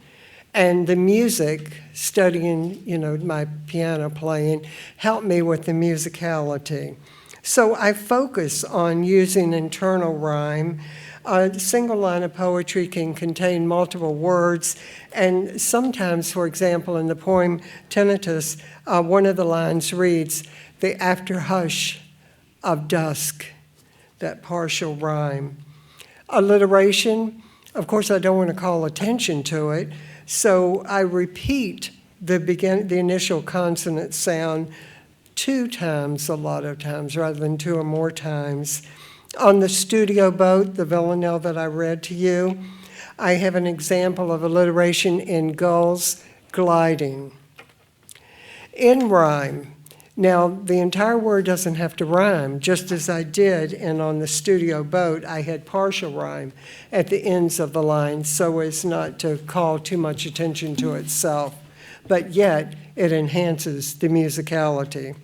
And the music, studying, my piano playing, helped me with the musicality. So I focus on using internal rhyme. A single line of poetry can contain multiple words. And sometimes, for example, in the poem Tinnitus, one of the lines reads, "The after hush of dusk," that partial rhyme. Alliteration, of course, I don't want to call attention to it, so I repeat the initial consonant sound 2 times a lot of times rather than 2 or more times. On the studio boat, the villanelle that I read to you, I have an example of alliteration in gulls gliding. In rhyme, now the entire word doesn't have to rhyme, just as I did, and on the studio boat, I had partial rhyme at the ends of the lines so as not to call too much attention to itself, but yet it enhances the musicality.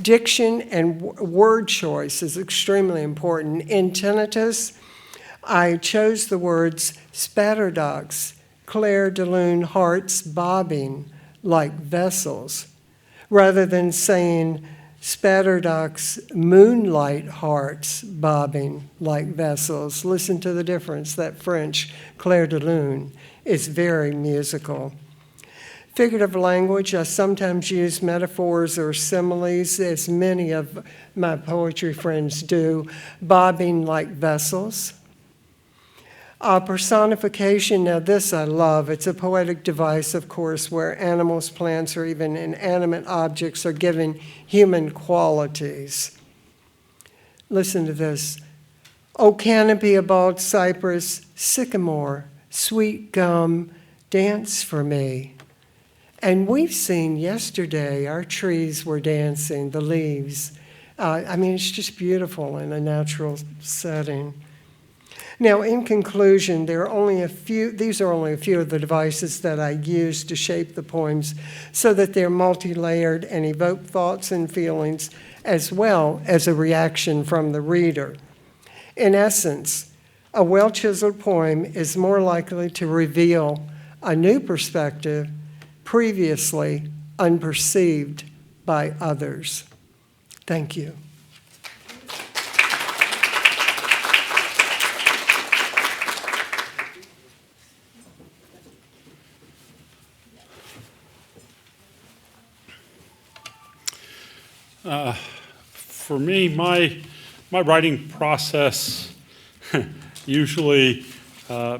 Diction and word choice is extremely important. In Tinnitus, I chose the words spatterdox, clair de lune hearts bobbing like vessels, rather than saying spatterdox moonlight hearts bobbing like vessels. Listen to the difference. That French clair de lune is very musical. Figurative language, I sometimes use metaphors or similes, as many of my poetry friends do, bobbing like vessels. Personification, now this I love. It's a poetic device, of course, where animals, plants, or even inanimate objects are given human qualities. Listen to this. O canopy of bald cypress, sycamore, sweet gum, dance for me. And we've seen yesterday, our trees were dancing, the leaves. It's just beautiful in a natural setting. Now, in conclusion, these are only a few of the devices that I use to shape the poems so that they're multi-layered and evoke thoughts and feelings as well as a reaction from the reader. In essence, a well-chiseled poem is more likely to reveal a new perspective previously unperceived by others. Thank you. For me, my writing process usually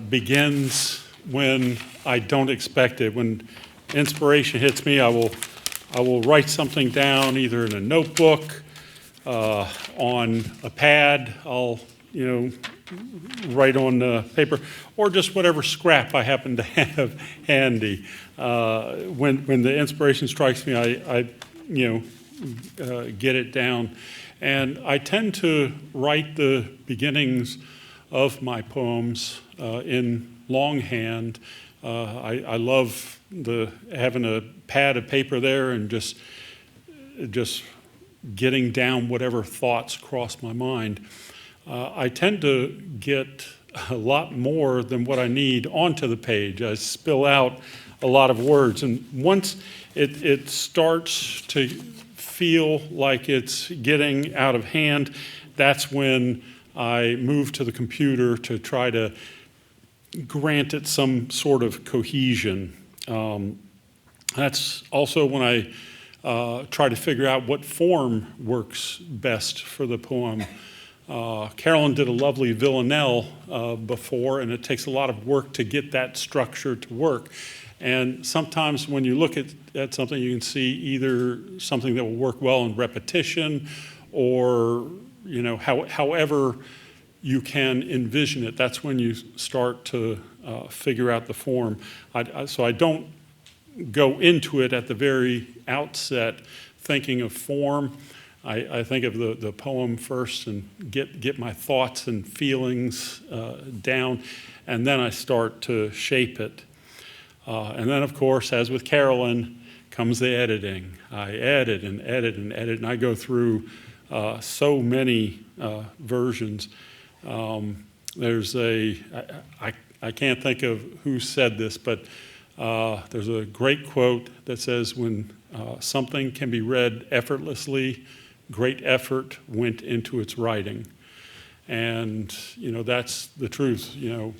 begins when I don't expect it. When inspiration hits me, I will write something down either in a notebook, on a pad. I'll write on paper, or just whatever scrap I happen to have handy. When the inspiration strikes me, I get it down. And I tend to write the beginnings of my poems in longhand, I love having a pad of paper there and just getting down whatever thoughts cross my mind. I tend to get a lot more than what I need onto the page. I spill out a lot of words, and once it starts to feel like it's getting out of hand, that's when I move to the computer to try to grant it some sort of cohesion. That's also when I try to figure out what form works best for the poem. Carolyn did a lovely villanelle before, and it takes a lot of work to get that structure to work. And sometimes when you look at something, you can see either something that will work well in repetition, or however you can envision it. That's when you start to figure out the form. So I don't go into it at the very outset thinking of form. I think of the poem first and get my thoughts and feelings down, and then I start to shape it. And then, of course, as with Carolyn, comes the editing. I edit and edit and edit, and I go through so many versions. There's I can't think of who said this, but there's a great quote that says, when something can be read effortlessly, great effort went into its writing. And that's the truth. You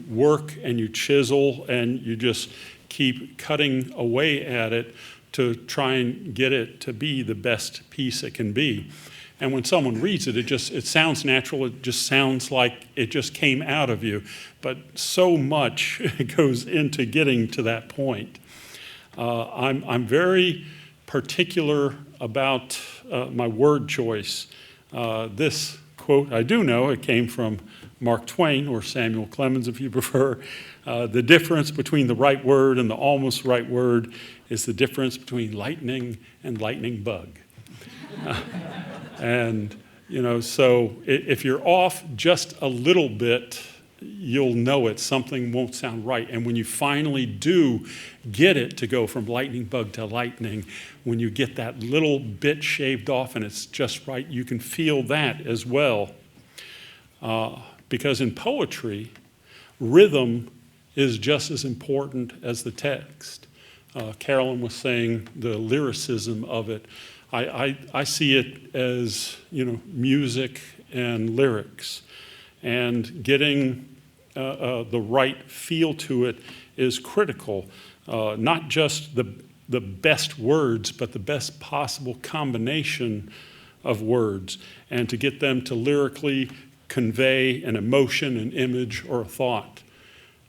work and you chisel and you just keep cutting away at it to try and get it to be the best piece it can be. And when someone reads it, it sounds natural. It just sounds like it just came out of you. But so much goes into getting to that point. I'm very particular about my word choice. This quote, I do know, it came from Mark Twain, or Samuel Clemens if you prefer. The difference between the right word and the almost right word is the difference between lightning and lightning bug. And, so if you're off just a little bit, you'll know it. Something won't sound right. And when you finally do get it to go from lightning bug to lightning, when you get that little bit shaved off and it's just right, you can feel that as well. Because in poetry, rhythm is just as important as the text. Carolyn was saying the lyricism of it. I see it as, music and lyrics. And getting the right feel to it is critical. Not just the best words, but the best possible combination of words, and to get them to lyrically convey an emotion, an image, or a thought.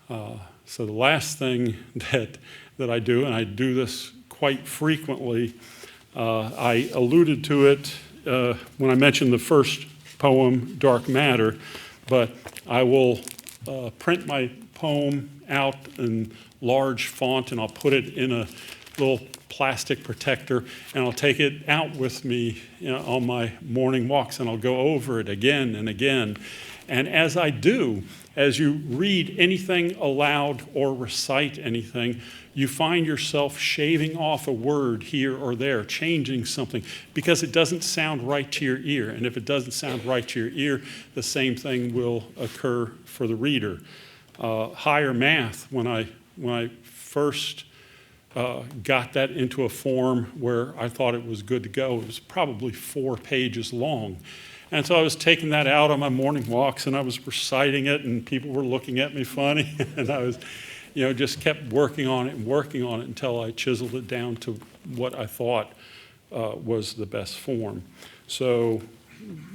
So the last thing that I do, and I do this quite frequently, I alluded to it when I mentioned the first poem, Dark Matter, but I will print my poem out in large font, and I'll put it in a little plastic protector, and I'll take it out with me on my morning walks, and I'll go over it again and again. And as I do, as you read anything aloud or recite anything, you find yourself shaving off a word here or there, changing something, because it doesn't sound right to your ear. And if it doesn't sound right to your ear, the same thing will occur for the reader. Higher math, when I first got that into a form where I thought it was good to go, it was probably 4 pages long. And so I was taking that out on my morning walks, and I was reciting it, and people were looking at me funny, and I was, just kept working on it until I chiseled it down to what I thought was the best form. So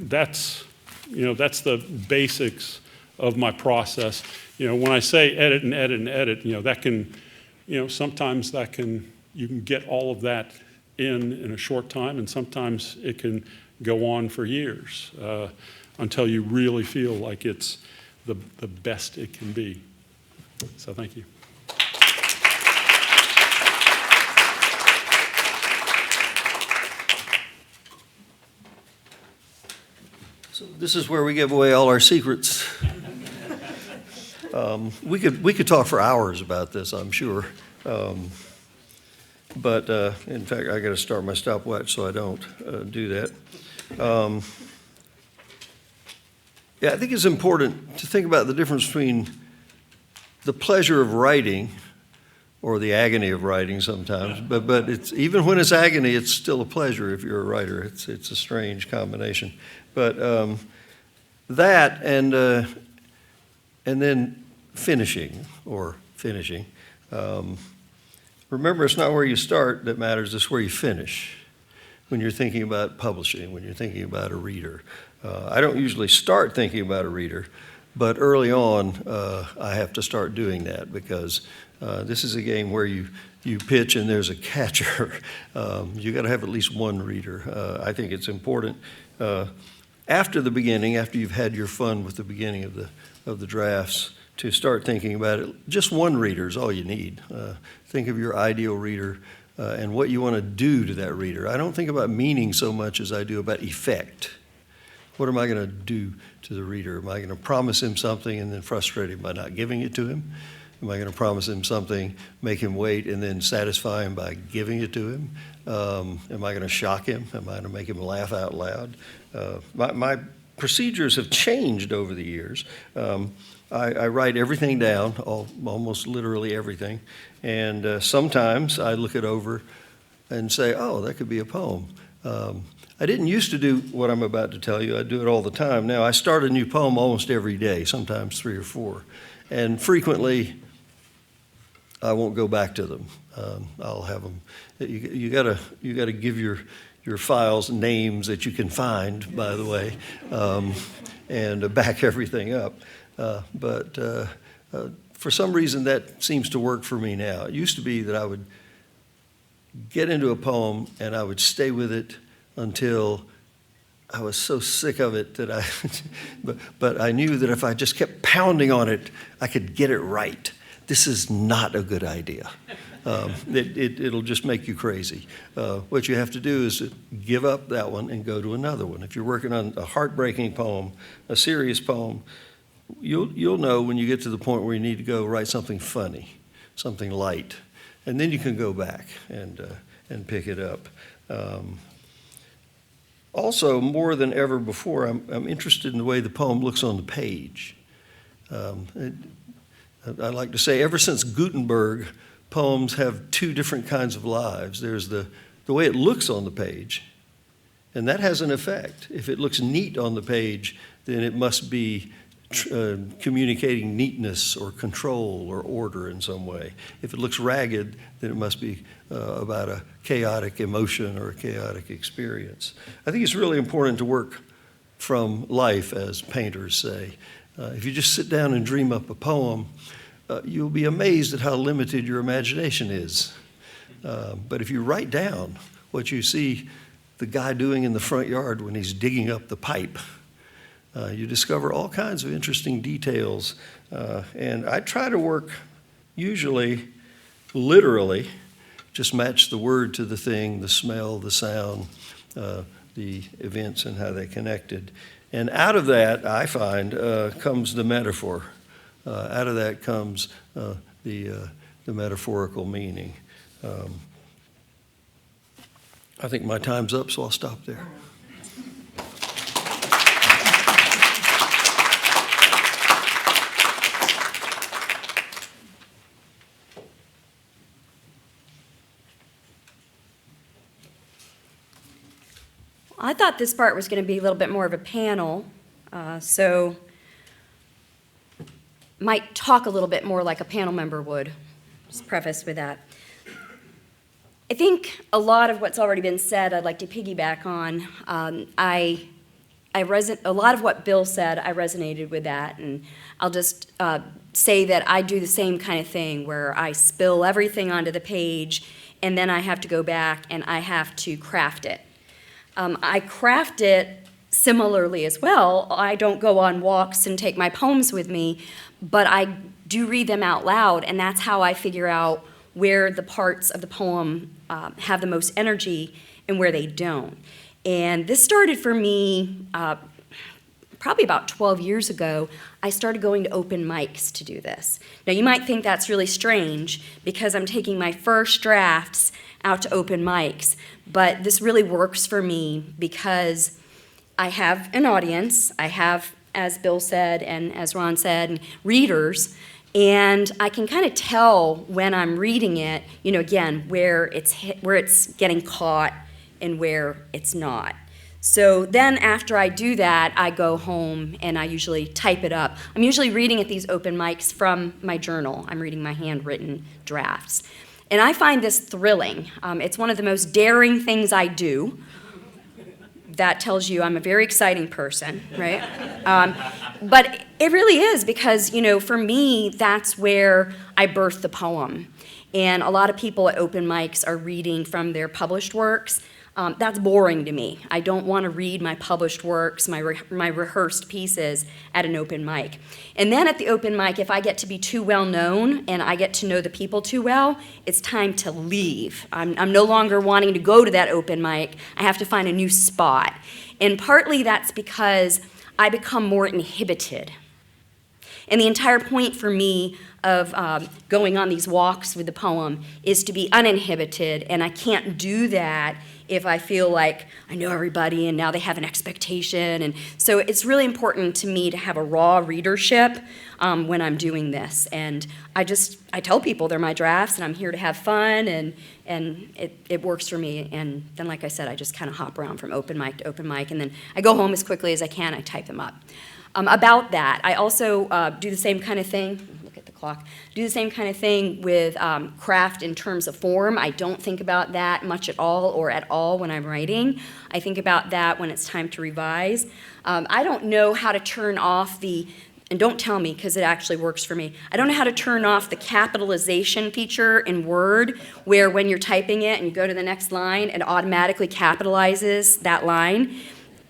that's the basics of my process. When I say edit and edit and edit, that can, sometimes you can get all of that in a short time, and sometimes it can go on for years until you really feel like it's the best it can be. So thank you. So this is where we give away all our secrets. We could talk for hours about this, I'm sure. But in fact, I got to start my stopwatch so I don't do that. Yeah, I think it's important to think about the difference between the pleasure of writing or the agony of writing sometimes. But it's, even when it's agony, it's still a pleasure if you're a writer. It's a strange combination. But that and then finishing. Remember, it's not where you start that matters, it's where you finish when you're thinking about publishing, when you're thinking about a reader. I don't usually start thinking about a reader, but early on, I have to start doing that because this is a game where you pitch and there's a catcher. You got to have at least one reader. I think it's important after the beginning, after you've had your fun with the beginning of the drafts, to start thinking about it. Just one reader is all you need. Think of your ideal reader and what you want to do to that reader. I don't think about meaning so much as I do about effect. What am I going to do to the reader? Am I going to promise him something and then frustrate him by not giving it to him? Am I going to promise him something, make him wait, and then satisfy him by giving it to him? Am I going to shock him? Am I going to make him laugh out loud? My procedures have changed over the years. I write everything down, almost literally everything, and sometimes I look it over and say, oh, that could be a poem. I didn't used to do what I'm about to tell you. I do it all the time. Now, I start a new poem almost every day, sometimes 3 or 4, and frequently I won't go back to them. I'll have them. You gotta give your files names that you can find, by the way, and back everything up. But for some reason, that seems to work for me now. It used to be that I would get into a poem and I would stay with it until I was so sick of it that but I knew that if I just kept pounding on it, I could get it right. This is not a good idea. It'll just make you crazy. What you have to do is give up that one and go to another one. If you're working on a heartbreaking poem, a serious poem, you'll know when you get to the point where you need to go write something funny, something light, and then you can go back and pick it up. Also, more than ever before, I'm interested in the way the poem looks on the page. I like to say, ever since Gutenberg, poems have 2 different kinds of lives. There's the way it looks on the page, and that has an effect. If it looks neat on the page, then it must be communicating neatness or control or order in some way. If it looks ragged, then it must be about a chaotic emotion or a chaotic experience. I think it's really important to work from life, as painters say. If you just sit down and dream up a poem, you'll be amazed at how limited your imagination is. But if you write down what you see the guy doing in the front yard when he's digging up the pipe, you discover all kinds of interesting details. And I try to work usually literally, just match the word to the thing, the smell, the sound, the events and how they connected. And out of that, I find, comes the metaphor. Out of that comes the metaphorical meaning. I think my time's up, so I'll stop there. I thought this part was going to be a little bit more of a panel, so might talk a little bit more like a panel member would. Just preface with that. I think a lot of what's already been said, I'd like to piggyback on. A lot of what Bill said, I resonated with that, and I'll just say that I do the same kind of thing where I spill everything onto the page, and then I have to go back and I have to craft it. I craft it similarly as well. I don't go on walks and take my poems with me, but I do read them out loud, and that's how I figure out where the parts of the poem have the most energy and where they don't. And this started for me probably about 12 years ago, I started going to open mics to do this. Now, you might think that's really strange because I'm taking my first drafts out to open mics, but this really works for me because I have an audience. I have, as Bill said and as Ron said, readers, and I can kind of tell when I'm reading it, again, where it's getting caught and where it's not. So then after I do that, I go home and I usually type it up. I'm usually reading at these open mics from my journal. I'm reading my handwritten drafts. And I find this thrilling. It's one of the most daring things I do. That tells you I'm a very exciting person, right? But it really is because, for me, that's where I birth the poem. And a lot of people at open mics are reading from their published works. That's boring to me. I don't want to read my published works, my rehearsed pieces at an open mic. And then at the open mic, if I get to be too well known and I get to know the people too well, it's time to leave. I'm no longer wanting to go to that open mic. I have to find a new spot. And partly that's because I become more inhibited. And the entire point for me of going on these walks with the poem is to be uninhibited, and I can't do that if I feel like I know everybody and now they have an expectation. And so it's really important to me to have a raw readership when I'm doing this. And I tell people they're my drafts and I'm here to have fun, and it works for me. And then, like I said, I just kind of hop around from open mic to open mic, and then I go home as quickly as I can, I type them up. About that, I also do the same kind of thing. Look at the clock. Do the same kind of thing with craft in terms of form. I don't think about that much at all or at all when I'm writing. I think about that when it's time to revise. I don't know how to turn off and don't tell me because it actually works for me. I don't know how to turn off the capitalization feature in Word, where when you're typing it and you go to the next line, it automatically capitalizes that line.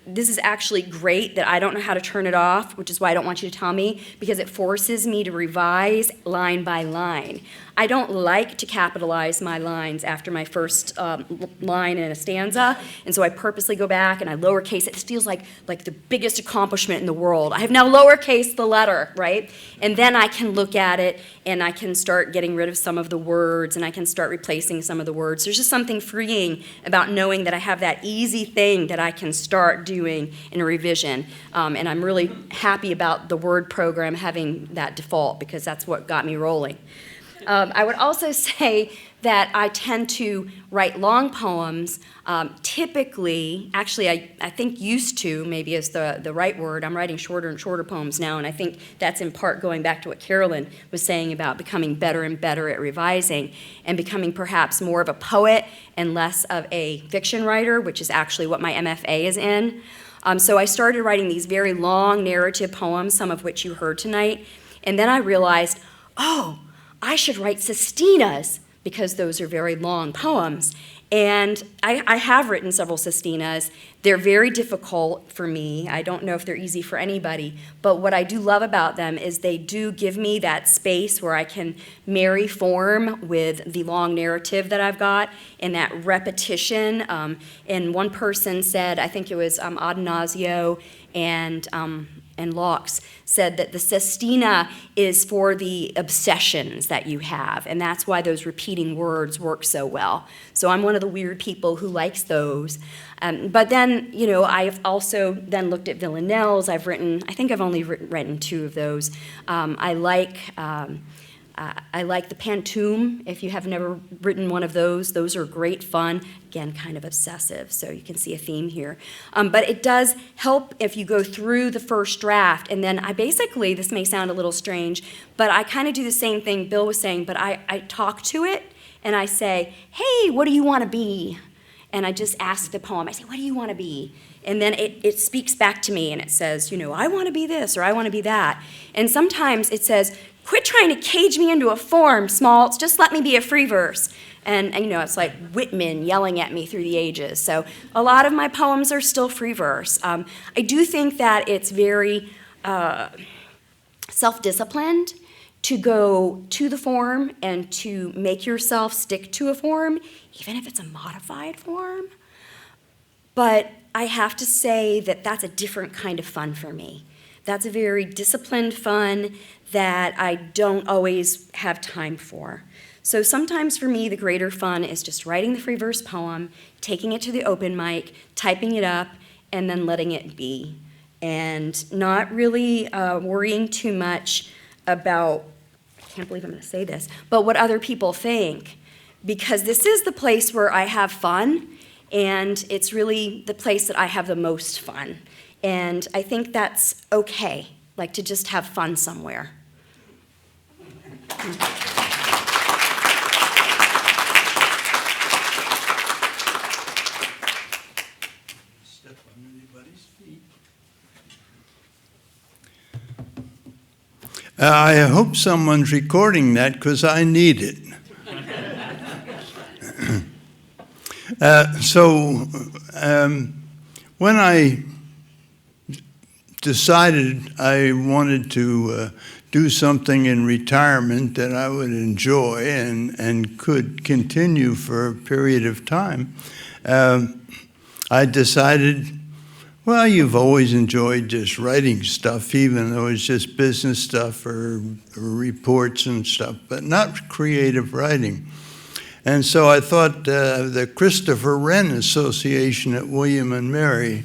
This is actually great that I don't know how to turn it off, which is why I don't want you to tell me, because it forces me to revise line by line. I don't like to capitalize my lines after my first line in a stanza, and so I purposely go back and I lowercase it. It feels like the biggest accomplishment in the world. I have now lowercased the letter, right? And then I can look at it and I can start getting rid of some of the words and I can start replacing some of the words. There's just something freeing about knowing that I have that easy thing that I can start doing in a revision. And I'm really happy about the Word program having that default because that's what got me rolling. I would also say that I tend to write long poems, typically, actually I think used to maybe is the right word. I'm writing shorter and shorter poems now, and I think that's in part going back to what Carolyn was saying about becoming better and better at revising and becoming perhaps more of a poet and less of a fiction writer, which is actually what my MFA is in. So I started writing these very long narrative poems, some of which you heard tonight, and then I realized, I should write sestinas because those are very long poems. And I have written several sestinas. They're very difficult for me. I don't know if they're easy for anybody. But what I do love about them is they do give me that space where I can marry form with the long narrative that I've got and that repetition. And one person said, I think it was Adanasio and Locke said that the sestina is for the obsessions that you have, and that's why those repeating words work so well. So I'm one of the weird people who likes those. But then, I've also then looked at villanelles. I think I've only written 2 of those. I like the pantoum, if you have never written one of those. Those are great fun. Again, kind of obsessive, so you can see a theme here. But it does help if you go through the first draft, and then this may sound a little strange, but I kind of do the same thing Bill was saying, but I talk to it, and I say, hey, what do you want to be? And I just ask the poem, I say, what do you want to be? And then it speaks back to me, and it says, I want to be this, or I want to be that. And sometimes it says, quit trying to cage me into a form, Smaltz, just let me be a free verse. And it's like Whitman yelling at me through the ages. So a lot of my poems are still free verse. I do think that it's very self-disciplined to go to the form and to make yourself stick to a form, even if it's a modified form. But I have to say that that's a different kind of fun for me. That's a very disciplined fun that I don't always have time for. So sometimes for me, the greater fun is just writing the free verse poem, taking it to the open mic, typing it up, and then letting it be. And not really worrying too much about, I can't believe I'm going to say this, but what other people think. Because this is the place where I have fun, and it's really the place that I have the most fun. And I think that's okay, like to just have fun somewhere. Step on anybody's feet. I hope someone's recording that because I need it. When I decided I wanted to do something in retirement that I would enjoy and could continue for a period of time, I decided, well, you've always enjoyed just writing stuff, even though it's just business stuff or reports and stuff, but not creative writing. And so I thought the Christopher Wren Association at William and Mary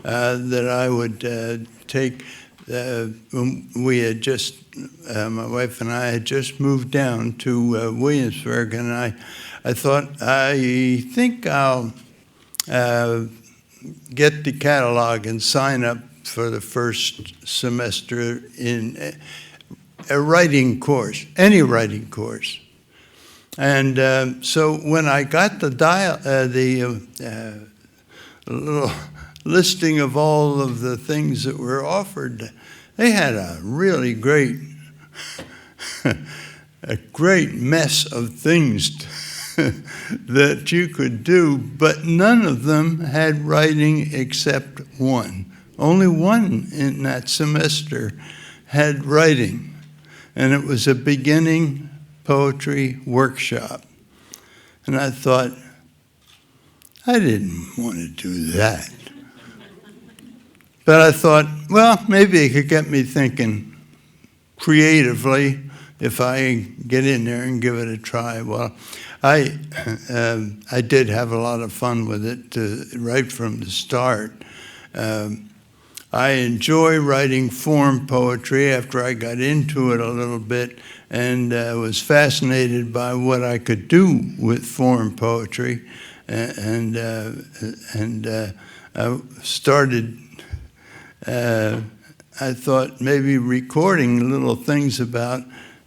that I would take. We had just, my wife and I had just moved down to Williamsburg, and I thought, I think I'll get the catalog and sign up for the first semester in a writing course, any writing course. And so when I got the little listing of all of the things that were offered, they had a really great, a great mess of things that you could do, but none of them had writing except one. Only one in that semester had writing, and it was a beginning poetry workshop. And I thought, I didn't want to do that. But I thought, well, maybe it could get me thinking creatively if I get in there and give it a try. Well, I did have a lot of fun with it right from the start. I enjoy writing form poetry after I got into it a little bit, and was fascinated by what I could do with form poetry, and I started. I thought maybe recording little things about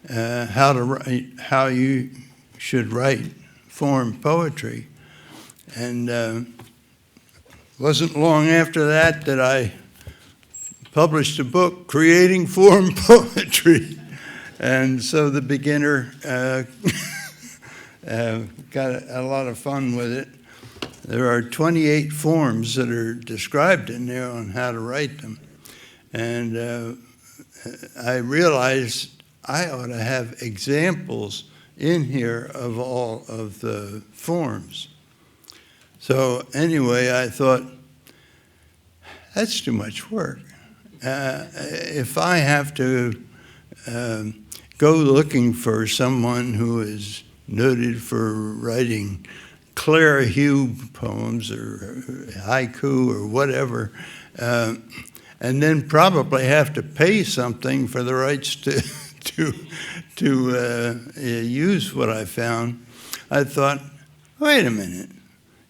how to write, how you should write form poetry, and wasn't long after that I published a book, Creating Form Poetry. And so the beginner got a lot of fun with it. There are 28 forms that are described in there on how to write them. And I realized I ought to have examples in here of all of the forms. So anyway, I thought, that's too much work. If I have to go looking for someone who is noted for writing clear hue poems or haiku or whatever, and then probably have to pay something for the rights to use what I found, I thought, wait a minute,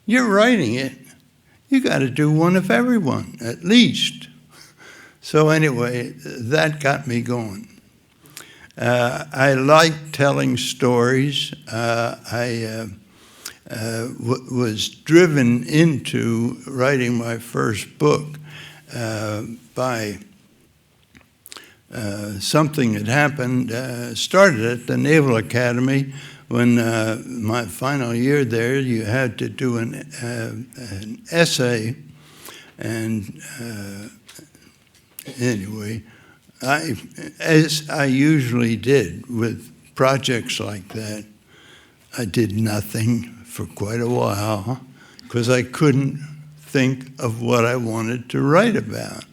you're writing it, you got to do one of everyone, at least. So anyway, that got me going. I like telling stories. I was driven into writing my first book by something that happened, started at the Naval Academy. When my final year there, you had to do an essay, and anyway, as I usually did with projects like that, I did nothing for quite a while because I couldn't think of what I wanted to write about.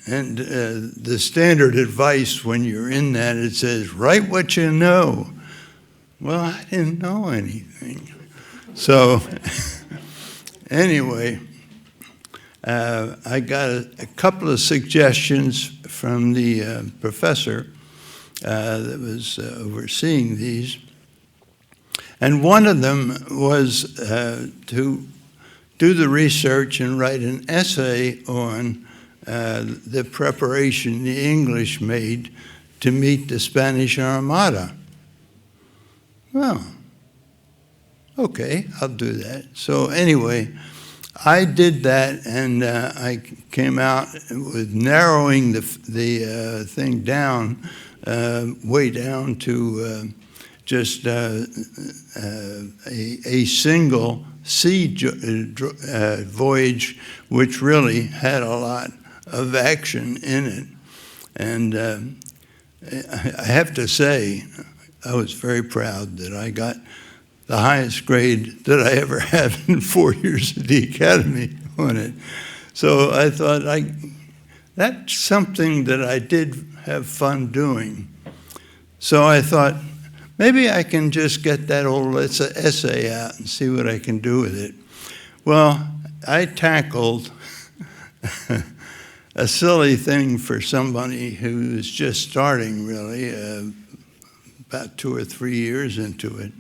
And the standard advice when you're in that, it says, write what you know. Well, I didn't know anything. So anyway, I got a couple of suggestions from the professor that was overseeing these. And one of them was to do the research and write an essay on the preparation the English made to meet the Spanish Armada. Well, okay, I'll do that. So anyway, I did that, and I came out with narrowing the thing down, way down to just a single sea voyage, which really had a lot of action in it. And I have to say, I was very proud that I got the highest grade that I ever have in 4 years at the Academy on it. So I thought, that's something that I did have fun doing. So I thought, maybe I can just get that old essay out and see what I can do with it. Well, I tackled a silly thing for somebody who's just starting, really, about 2 or 3 years into it.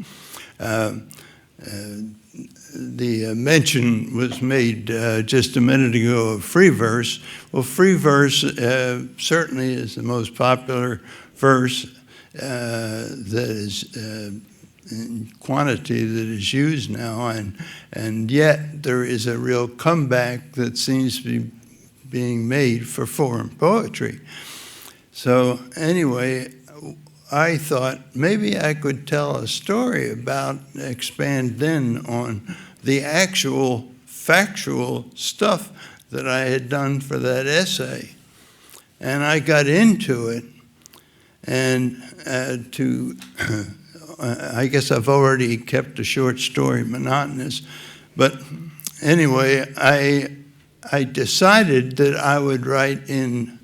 The mention was made just a minute ago of free verse. Well, free verse certainly is the most popular verse that is in quantity that is used now, and yet there is a real comeback that seems to be being made for foreign poetry. So anyway, I thought maybe I could tell a story about, expand then on the actual factual stuff that I had done for that essay. And I got into it, and I guess I've already kept a short story monotonous, but anyway, I decided that I would write in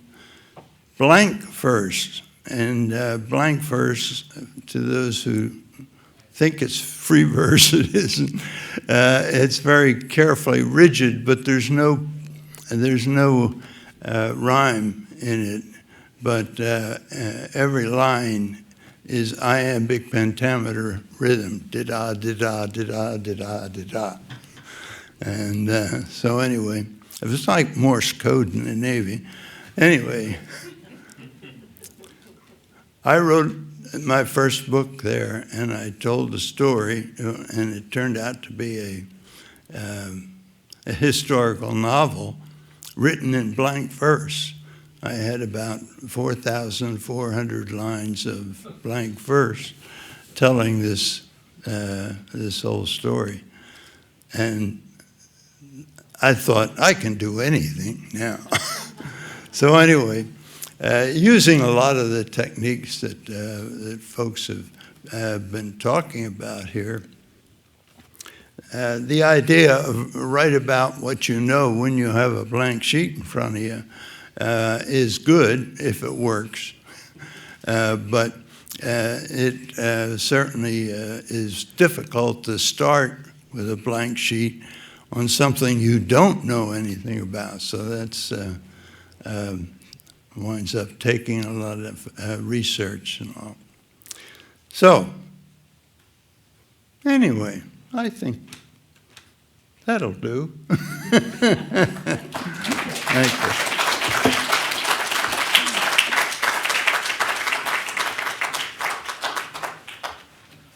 blank verse. And blank verse, to those who think it's free verse, it isn't. It's very carefully rigid, but there's no rhyme in it. But every line is iambic pentameter rhythm, di-da, di-da, di-da, di-da, di-da. And so anyway, it was like Morse code in the Navy. Anyway, I wrote my first book there, and I told the story, and it turned out to be a historical novel written in blank verse. I had about 4,400 lines of blank verse telling this whole story. And I thought, I can do anything now. So anyway, using a lot of the techniques that folks have been talking about here, the idea of write about what you know when you have a blank sheet in front of you is good if it works, but it certainly is difficult to start with a blank sheet on something you don't know anything about. So that's winds up taking a lot of research and all. So, anyway, I think that'll do. Thank you.